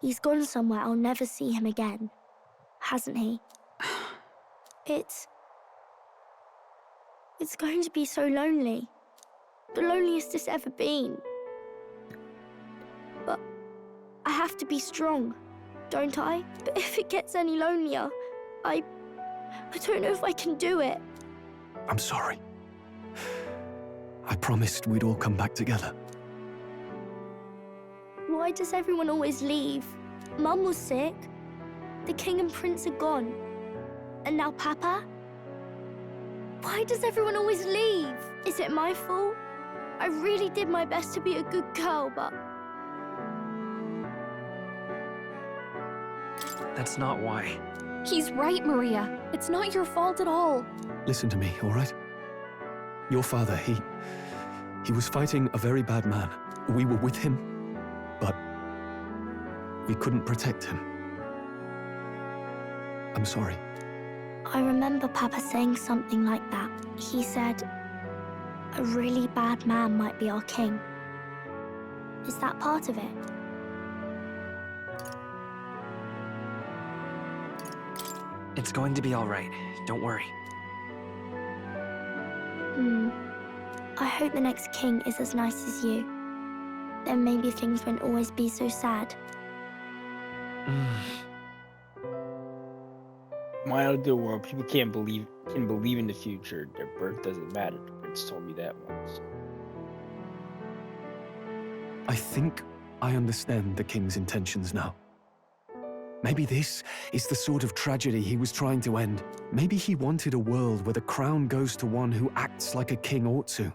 He's gone somewhere I'll never see him again. Hasn't he? It's... It's going to be so lonely. The loneliest it's ever been. But I have to be strong, don't I? But if it gets any lonelier, I don't know if I can do it. I'm sorry. I promised we'd all come back together. Why does everyone always leave? Mum was sick. The king and prince are gone. And now Papa? Why does everyone always leave? Is it my fault? I really did my best to be a good girl, but... That's not why. He's right, Maria. It's not your fault at all. Listen to me, all right? Your father, he was fighting a very bad man. We were with him, but we couldn't protect him. I'm sorry. I remember Papa saying something like that. He said, a really bad man might be our king. Is that part of it? It's going to be all right. Don't worry. I hope the next king is as nice as you. Then maybe things won't always be so sad. My ideal world, people can believe in the future. Their birth doesn't matter. The prince told me that once. I think I understand the king's intentions now. Maybe this is the sort of tragedy he was trying to end. Maybe he wanted a world where the crown goes to one who acts like a king ought to.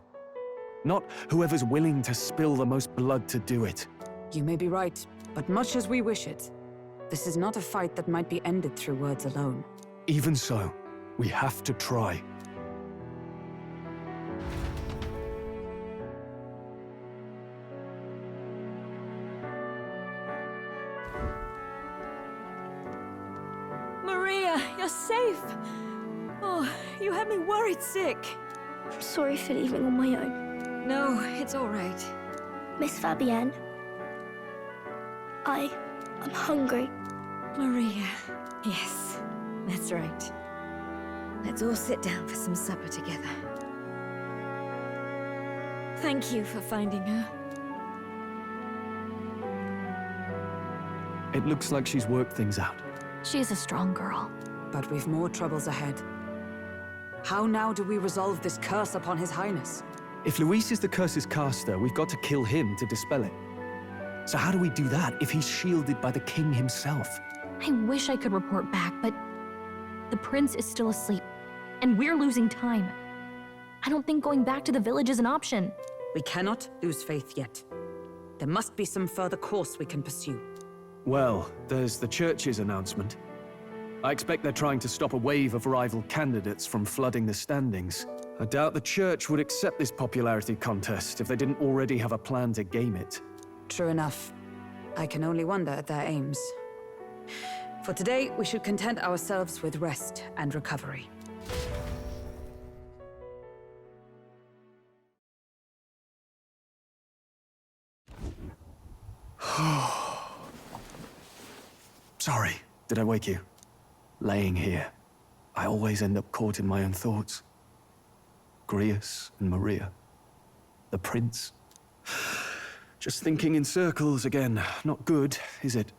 Not whoever's willing to spill the most blood to do it. You may be right, but much as we wish it, this is not a fight that might be ended through words alone. Even so, we have to try. Maria, you're safe. Oh, you had me worried sick. I'm sorry for leaving on my own. No, it's all right. Miss Fabienne, I'm hungry. Maria, yes, that's right. Let's all sit down for some supper together. Thank you for finding her. It looks like she's worked things out. She's a strong girl. But we've more troubles ahead. How now do we resolve this curse upon His Highness? If Luis is the curse's caster, we've got to kill him to dispel it. So how do we do that if he's shielded by the king himself? I wish I could report back, but the prince is still asleep, and we're losing time. I don't think going back to the village is an option. We cannot lose faith yet. There must be some further course we can pursue. Well, there's the church's announcement. I expect they're trying to stop a wave of rival candidates from flooding the standings. I doubt the church would accept this popularity contest if they didn't already have a plan to game it. True enough. I can only wonder at their aims. For today, we should content ourselves with rest and recovery. Sorry, did I wake you? Laying here, I always end up caught in my own thoughts. Grius and Maria. The prince. Just thinking in circles again. Not good, is it?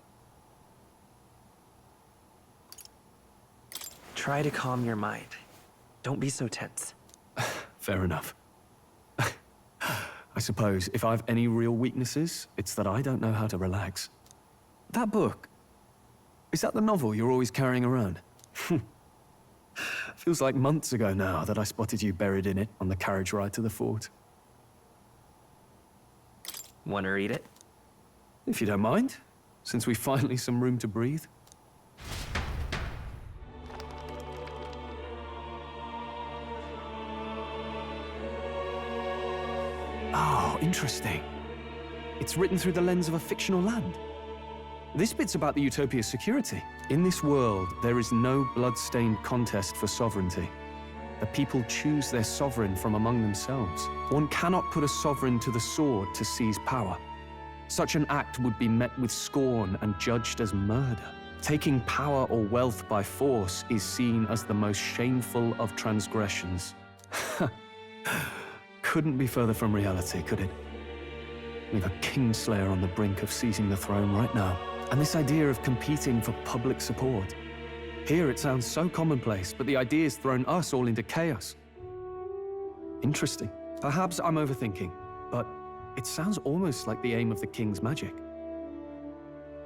Try to calm your mind. Don't be so tense. Fair enough. I suppose if I've any real weaknesses, it's that I don't know how to relax. That book, is that the novel you're always carrying around? Feels like months ago now that I spotted you buried in it on the carriage ride to the fort. Want to read it? If you don't mind, since we've finally some room to breathe. Oh, interesting. It's written through the lens of a fictional land. This bit's about the Utopia's security. In this world, there is no blood-stained contest for sovereignty. The people choose their sovereign from among themselves. One cannot put a sovereign to the sword to seize power. Such an act would be met with scorn and judged as murder. Taking power or wealth by force is seen as the most shameful of transgressions. Couldn't be further from reality, could it? We've a Kingslayer on the brink of seizing the throne right now. And this idea of competing for public support. Here it sounds so commonplace, but the idea's thrown us all into chaos. Interesting. Perhaps I'm overthinking, but it sounds almost like the aim of the King's magic.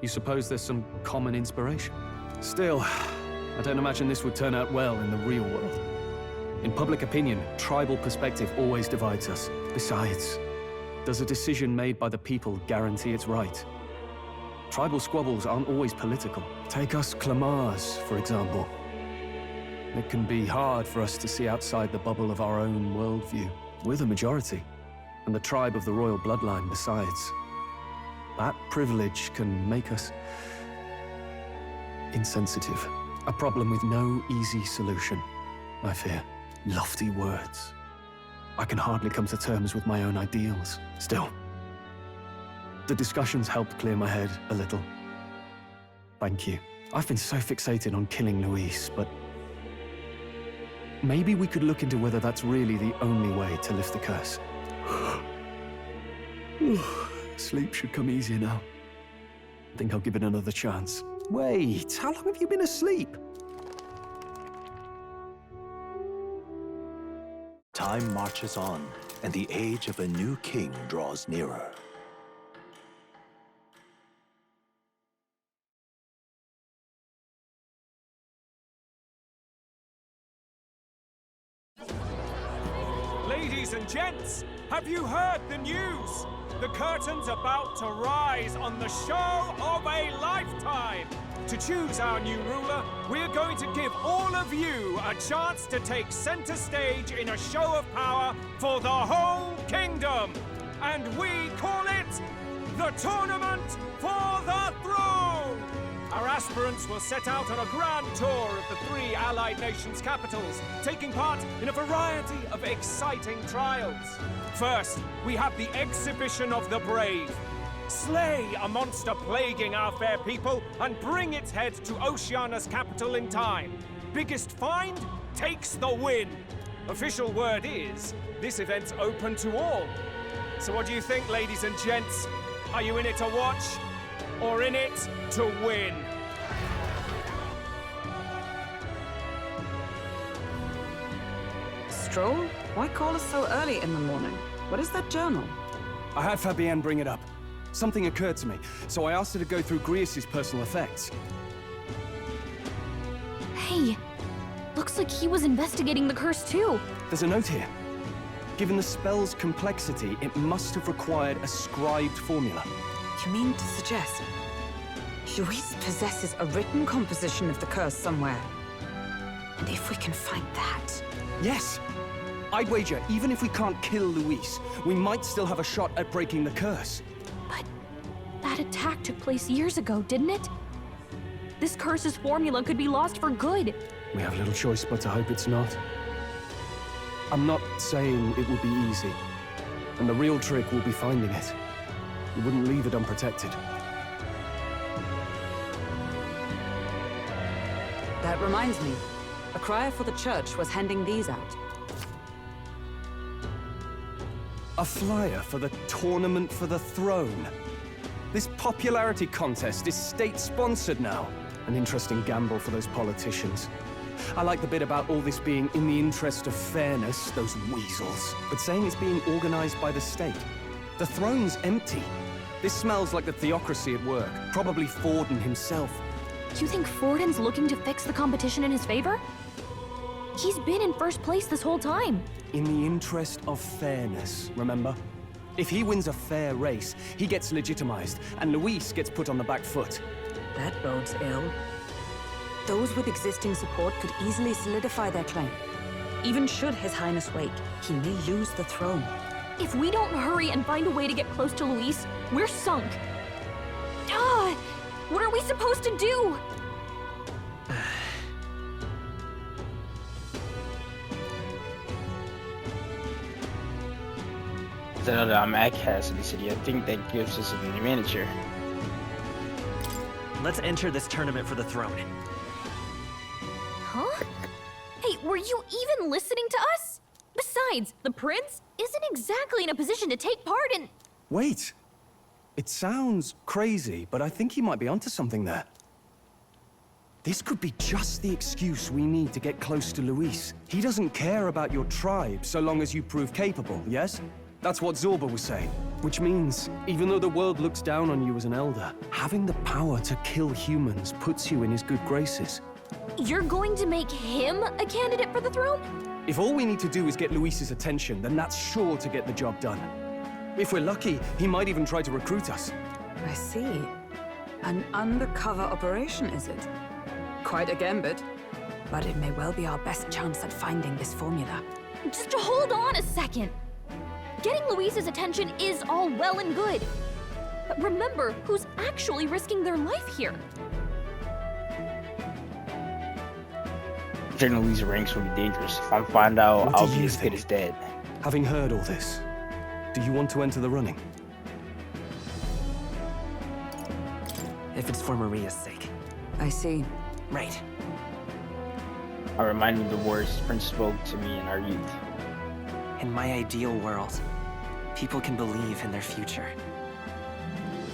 You suppose there's some common inspiration? Still, I don't imagine this would turn out well in the real world. In public opinion, tribal perspective always divides us. Besides, does a decision made by the people guarantee it's right? Tribal squabbles aren't always political. Take us Clamars, for example. It can be hard for us to see outside the bubble of our own worldview. We're the majority, and the tribe of the royal bloodline besides. That privilege can make us insensitive. A problem with no easy solution, I fear. Lofty words. I can hardly come to terms with my own ideals. Still, the discussions helped clear my head a little. Thank you. I've been so fixated on killing Luis, but maybe we could look into whether that's really the only way to lift the curse. Sleep should come easier now. I think I'll give it another chance. Wait, how long have you been asleep? Time marches on, and the age of a new king draws nearer. Ladies and gents, have you heard the news? The curtain's about to rise on the show of a lifetime. To choose our new ruler, we're going to give all of you a chance to take center stage in a show of power for the whole kingdom. And we call it the Tournament for the Throne. Our aspirants will set out on a grand tour of the 3 allied nations' capitals, taking part in a variety of exciting trials. First, we have the Exhibition of the Brave. Slay a monster plaguing our fair people and bring its head to Oceania's capital in time. Biggest find takes the win. Official word is, this event's open to all. So what do you think, ladies and gents? Are you in it to watch, or in it to win? Stroll? Why call us so early in the morning? What is that journal? I had Fabienne bring it up. Something occurred to me, so I asked her to go through Grius' personal effects. Hey, looks like he was investigating the curse too. There's a note here. Given the spell's complexity, it must have required a scribed formula. You mean to suggest Luis possesses a written composition of the curse somewhere? And if we can find that... Yes! I'd wager, even if we can't kill Luis, we might still have a shot at breaking the curse. But that attack took place years ago, didn't it? This curse's formula could be lost for good. We have little choice but to hope it's not. I'm not saying it will be easy. And the real trick will be finding it. We wouldn't leave it unprotected. That reminds me. A crier for the church was handing these out. A flyer for the Tournament for the Throne. This popularity contest is state-sponsored now. An interesting gamble for those politicians. I like the bit about all this being in the interest of fairness, those weasels. But saying it's being organized by the state. The throne's empty. This smells like the theocracy at work. Probably Forden himself. You think Forden's looking to fix the competition in his favor? He's been in first place this whole time. In the interest of fairness, remember? If he wins a fair race, he gets legitimized, and Luis gets put on the back foot. That bodes ill. Those with existing support could easily solidify their claim. Even should His Highness wake, he may lose the throne. If we don't hurry and find a way to get close to Luis, we're sunk. What are we supposed to do? Another Magcast in the city. I think that gives us an advantage here. Let's enter this tournament for the throne. Huh? Hey, were you even listening to us? Besides, the prince isn't exactly in a position to take part in... Wait. It sounds crazy, but I think he might be onto something there. This could be just the excuse we need to get close to Luis. He doesn't care about your tribe so long as you prove capable, yes? That's what Zorba was saying. Which means, even though the world looks down on you as an elder, having the power to kill humans puts you in his good graces. You're going to make him a candidate for the throne? If all we need to do is get Luis's attention, then that's sure to get the job done. If we're lucky, he might even try to recruit us. I see. An undercover operation, is it? Quite a gambit. But it may well be our best chance at finding this formula. Just hold on a second. Getting Luis's attention is all well and good. But remember who's actually risking their life here. Training Luis ranks will be dangerous. If I find out, What do I'll be you as good as dead. Having heard all this, do you want to enter the running? If it's for Maria's sake. I see. Right. I remind me of the words Prince spoke to me in our youth. In my ideal world, people can believe in their future.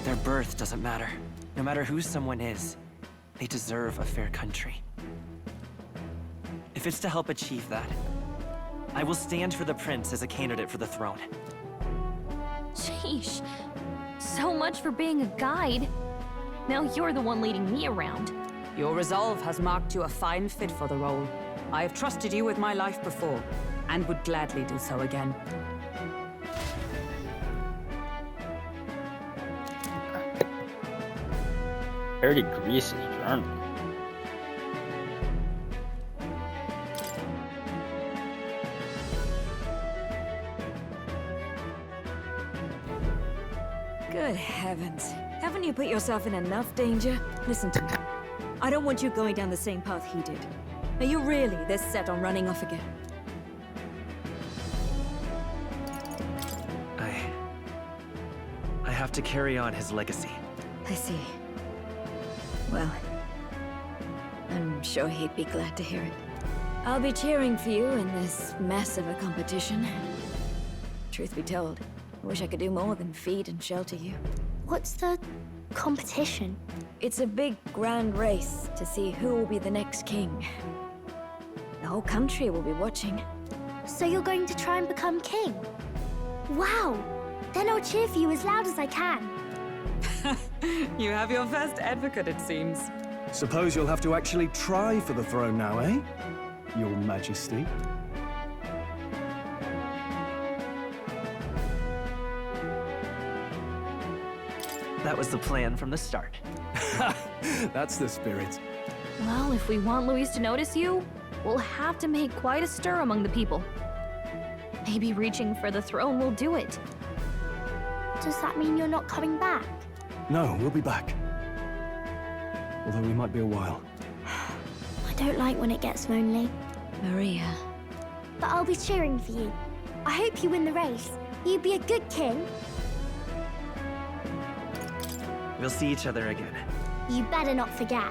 Their birth doesn't matter. No matter who someone is, they deserve a fair country. If it's to help achieve that, I will stand for the prince as a candidate for the throne. Sheesh. So much for being a guide. Now you're the one leading me around. Your resolve has marked you a fine fit for the role. I have trusted you with my life before, and would gladly do so again. Very greasy journal. Good heavens. Haven't you put yourself in enough danger? Listen to me. I don't want you going down the same path he did. Are you really this set on running off again? I have to carry on his legacy. I see. Well, I'm sure he'd be glad to hear it. I'll be cheering for you in this mess of a competition. Truth be told, I wish I could do more than feed and shelter you. What's the competition? It's a big, grand race to see who will be the next king. The whole country will be watching. So you're going to try and become king? Wow! Then I'll cheer for you as loud as I can. You have your first advocate, it seems. Suppose you'll have to actually try for the throne now, eh? Your Majesty. That was the plan from the start. That's the spirit. Well, if we want Luis to notice you, we'll have to make quite a stir among the people. Maybe reaching for the throne will do it. Does that mean you're not coming back? No, we'll be back. Although we might be a while. I don't like when it gets lonely. Maria. But I'll be cheering for you. I hope you win the race. You'd be a good king. We'll see each other again. You better not forget.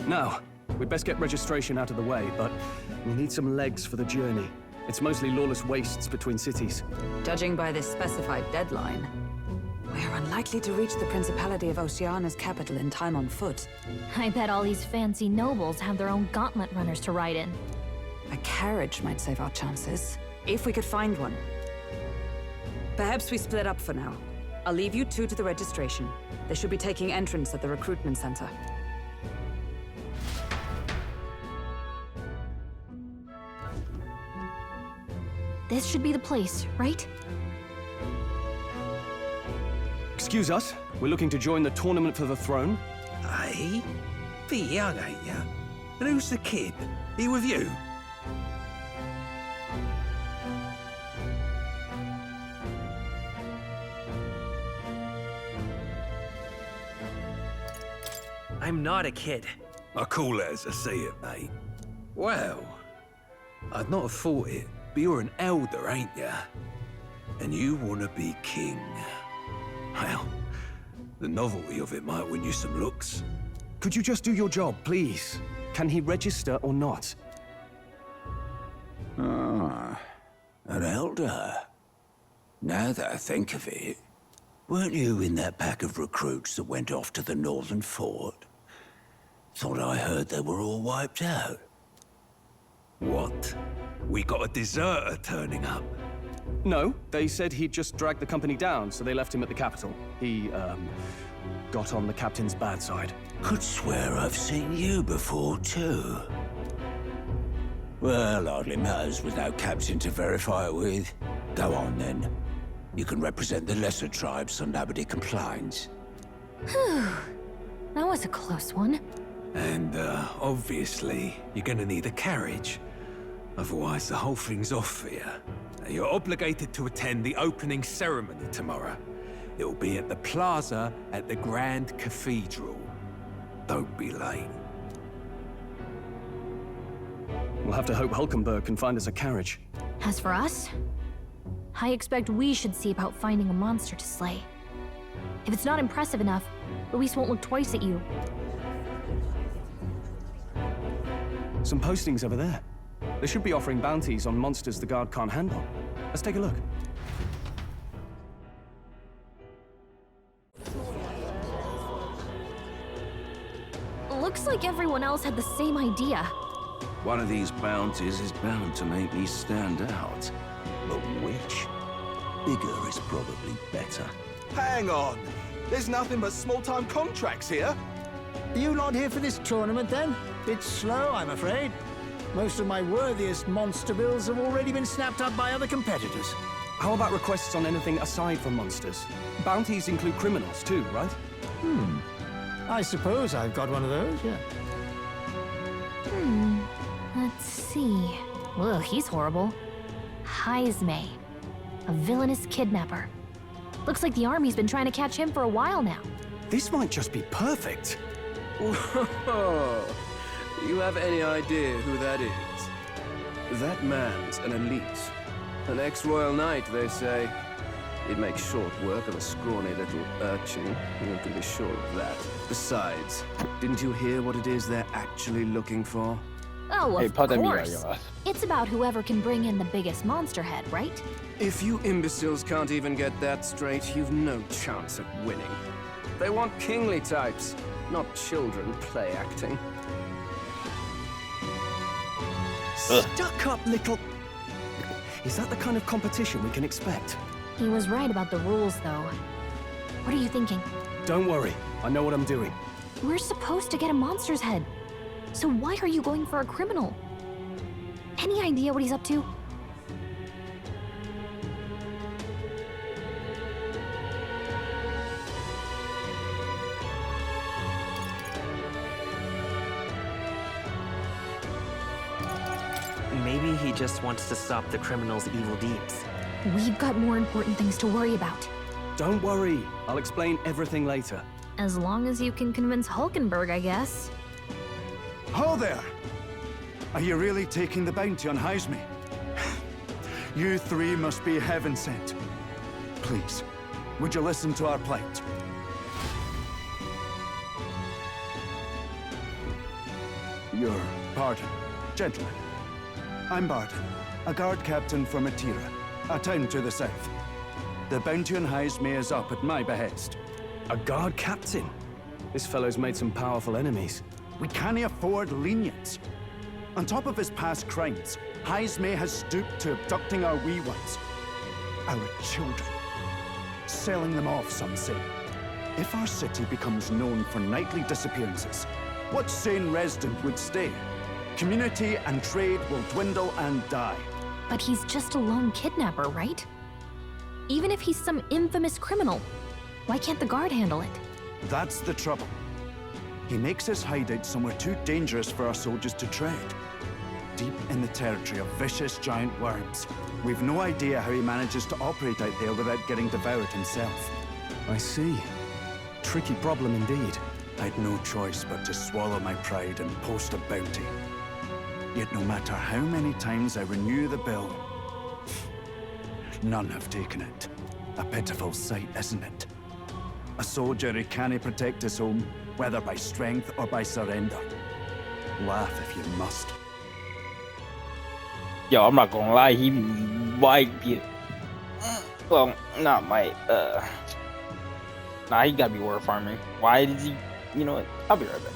Now, we'd best get registration out of the way, but we need some legs for the journey. It's mostly lawless wastes between cities. Judging by this specified deadline, we're unlikely to reach the Principality of Oceana's capital in time on foot. I bet all these fancy nobles have their own gauntlet runners to ride in. A carriage might save our chances, if we could find one. Perhaps we split up for now. I'll leave you two to the registration. They should be taking entrance at the recruitment center. This should be the place, right? Excuse us, we're looking to join the tournament for the throne. Aye? Bit young, ain't ya? And who's the kid? He with you? I'm not a kid. I call it as I see it, mate. Well, I'd not have thought it, but you're an elder, ain't ya? And you want to be king. Well, the novelty of it might win you some looks. Could you just do your job, please? Can he register or not? Ah, an elder. Now that I think of it, weren't you in that pack of recruits that went off to the northern fort? Thought I heard they were all wiped out. What? We got a deserter turning up. No, they said he'd just dragged the company down, so they left him at the capital. He, got on the captain's bad side. Could swear I've seen you before, too. Well, hardly matters without captain to verify it with. Go on, then. You can represent the lesser tribes so nobody complains. Whew. That was a close one. And, obviously, you're gonna need a carriage. Otherwise, the whole thing's off for you. You're obligated to attend the opening ceremony tomorrow. It'll be at the plaza at the Grand Cathedral. Don't be late. We'll have to hope Hulkenberg can find us a carriage. As for us, I expect we should see about finding a monster to slay. If it's not impressive enough, Luis won't look twice at you. Some postings over there. They should be offering bounties on monsters the guard can't handle. Let's take a look. Looks like everyone else had the same idea. One of these bounties is bound to make me stand out. But which? Bigger is probably better. Hang on! There's nothing but small-time contracts here. Are you not here for this tournament, then? Bit slow, I'm afraid. Most of my worthiest monster bills have already been snapped up by other competitors. How about requests on anything aside from monsters? Bounties include criminals too, right? I suppose I've got one of those, yeah. Let's see. Ugh, he's horrible. Heisme. A villainous kidnapper. Looks like the army's been trying to catch him for a while now. This might just be perfect. Whoa. You have any idea who that is? That man's an elite. An ex-royal knight, they say. He'd make short work of a scrawny little urchin. You can be sure of that. Besides, didn't you hear what it is they're actually looking for? Oh, Hey, of pardon me, course. Rayos. It's about whoever can bring in the biggest monster head, right? If you imbeciles can't even get that straight, you've no chance at winning. They want kingly types, not children play acting. Stuck-up little... Is that the kind of competition we can expect? He was right about the rules, though. What are you thinking? Don't worry, I know what I'm doing. We're supposed to get a monster's head. So why are you going for a criminal? Any idea what he's up to? Maybe he just wants to stop the criminal's evil deeds. We've got more important things to worry about. Don't worry, I'll explain everything later. As long as you can convince Hulkenberg, I guess. Ho there! Are you really taking the bounty on Heisme? You three must be heaven sent. Please, would you listen to our plight? Your pardon, gentlemen. I'm Barton, a guard captain from Atira, a town to the south. The bounty on Heisme is up at my behest. A guard captain? This fellow's made some powerful enemies. We can't afford lenience. On top of his past crimes, Heisme has stooped to abducting our wee ones. Our children. Selling them off, some say. If our city becomes known for nightly disappearances, what sane resident would stay? Community and trade will dwindle and die. But he's just a lone kidnapper, right? Even if he's some infamous criminal, why can't the guard handle it? That's the trouble. He makes his hideout somewhere too dangerous for our soldiers to tread. Deep in the territory of vicious giant worms. We've no idea how he manages to operate out there without getting devoured himself. I see. Tricky problem indeed. I'd no choice but to swallow my pride and post a bounty. Yet no matter how many times I renew the bill, none have taken it. A pitiful sight, isn't it? A soldier who can't protect his home, whether by strength or by surrender. Laugh if you must. Yo, I'm not gonna lie, he might be. Well, not might. Nah, he gotta be war farming. Why did he? You know what? I'll be right back.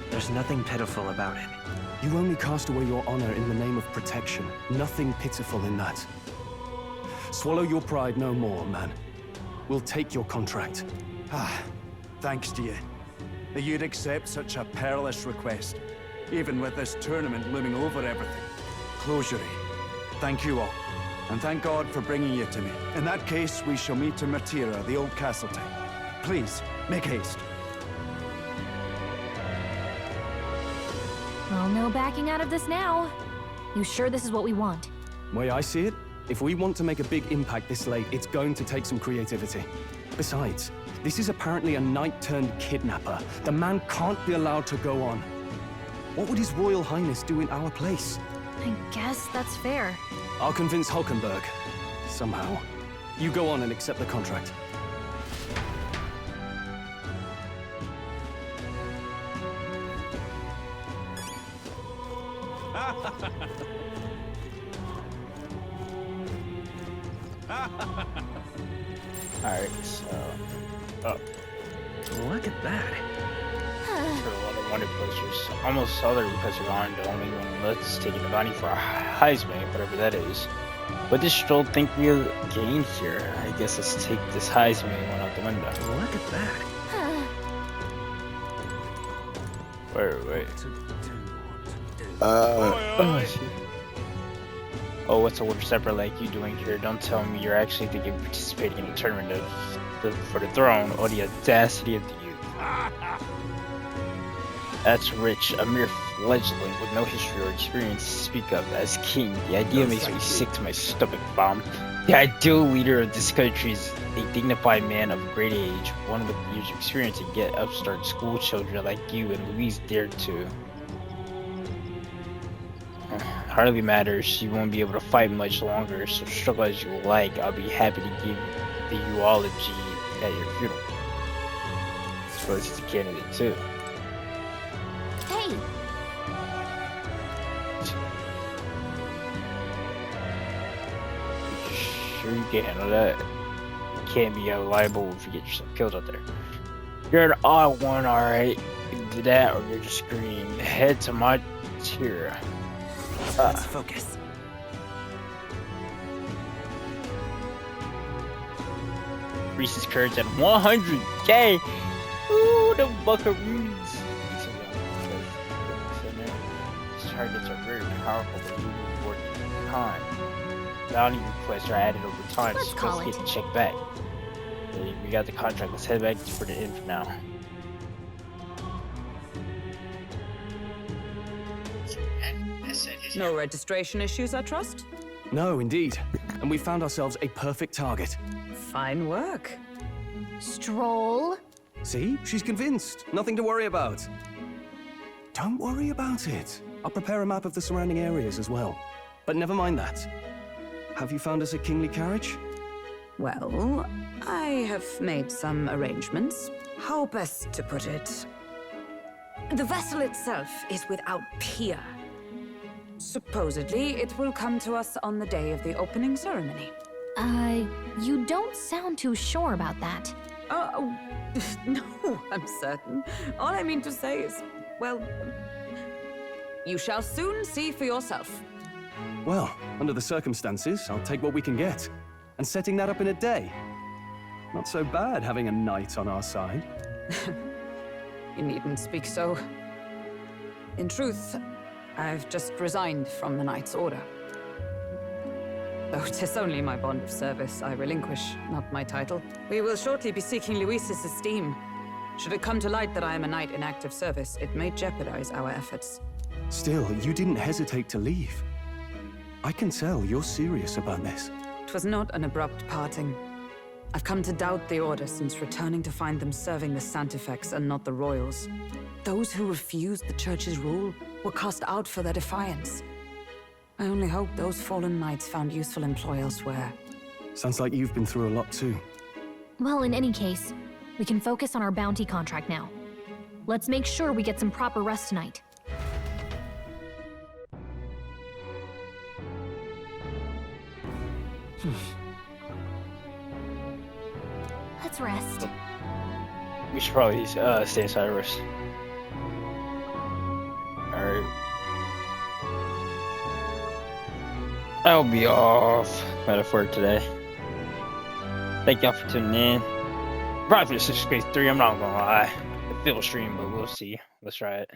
There's nothing pitiful about it. You only cast away your honor in the name of protection. Nothing pitiful in that. Swallow your pride no more, man. We'll take your contract. Ah, thanks to you. That you'd accept such a perilous request, even with this tournament looming over everything. Closure. Thank you all, and thank God for bringing you to me. In that case, we shall meet in Martira, the old Castletide. Please, make haste. Well, no backing out of this now. You sure this is what we want? Way I see it, if we want to make a big impact this late, it's going to take some creativity. Besides, This is apparently a knight-turned-kidnapper. The man can't be allowed to go on. What would His Royal Highness do in our place? I guess that's fair. I'll convince Hulkenberg. Somehow. You go on and accept the contract. Alright, so... Oh. Look at that. For a lot of wonder posters. Almost all the requests are on, the only one let's take a bounty for a Heisman, whatever that is. What does Stroll think we'll gain here? I guess let's take this Heisman one out the window. Look at that. Wait. Oh, shit. Oh, what's a order separate like you doing here? Don't tell me you're actually thinking of participating in the tournament for the throne. Oh, the audacity of the youth. That's Rich, a mere fledgling with no history or experience to speak of as king. The idea makes me sick to my stomach, bomb. The ideal leader of this country is a dignified man of great age, one with years of experience to get upstart school children like you and Louise dared to. Hardly matters, you won't be able to fight much longer, so struggle as you like. I'll be happy to give the eulogy at your funeral. I suppose he's a candidate too. Hey! Sure you can handle that. You can't be liable if you get yourself killed out there. You're an odd one, alright. You can do that or you're just green. Head to my tier. Let's focus. Reese's courage at 100k. Ooh, the buckaroos. These targets are very powerful, but you reward in time. Bounty requests are added over time, so let's get the check back. We got the contract. Let's head back for the inn for now. No registration issues, I trust? No, indeed. And we found ourselves a perfect target. Fine work. Stroll. See? She's convinced. Nothing to worry about. Don't worry about it. I'll prepare a map of the surrounding areas as well. But never mind that. Have you found us a kingly carriage? Well, I have made some arrangements. How best to put it? The vessel itself is without peer. Supposedly, it will come to us on the day of the opening ceremony. You don't sound too sure about that. No, I'm certain. All I mean to say is, well, you shall soon see for yourself. Well, under the circumstances, I'll take what we can get. And setting that up in a day. Not so bad having a knight on our side. You needn't speak so. In truth, I've just resigned from the Knight's Order. Though 'tis only my bond of service I relinquish, not my title. We will shortly be seeking Luis's esteem. Should it come to light that I am a knight in active service, it may jeopardize our efforts. Still, you didn't hesitate to leave. I can tell you're serious about this. It was not an abrupt parting. I've come to doubt the Order since returning to find them serving the Santifex and not the Royals. Those who refused the Church's rule were cast out for their defiance. I only hope those fallen knights found useful employ elsewhere. Sounds like you've been through a lot too. Well, in any case, we can focus on our bounty contract now. Let's make sure we get some proper rest tonight. Let's rest. We should probably stay inside of us. Alright. I'll be off for today. Thank y'all for tuning in. Probably for 6 Space 3, I'm not gonna lie. I feel stream, but we'll see. Let's try it.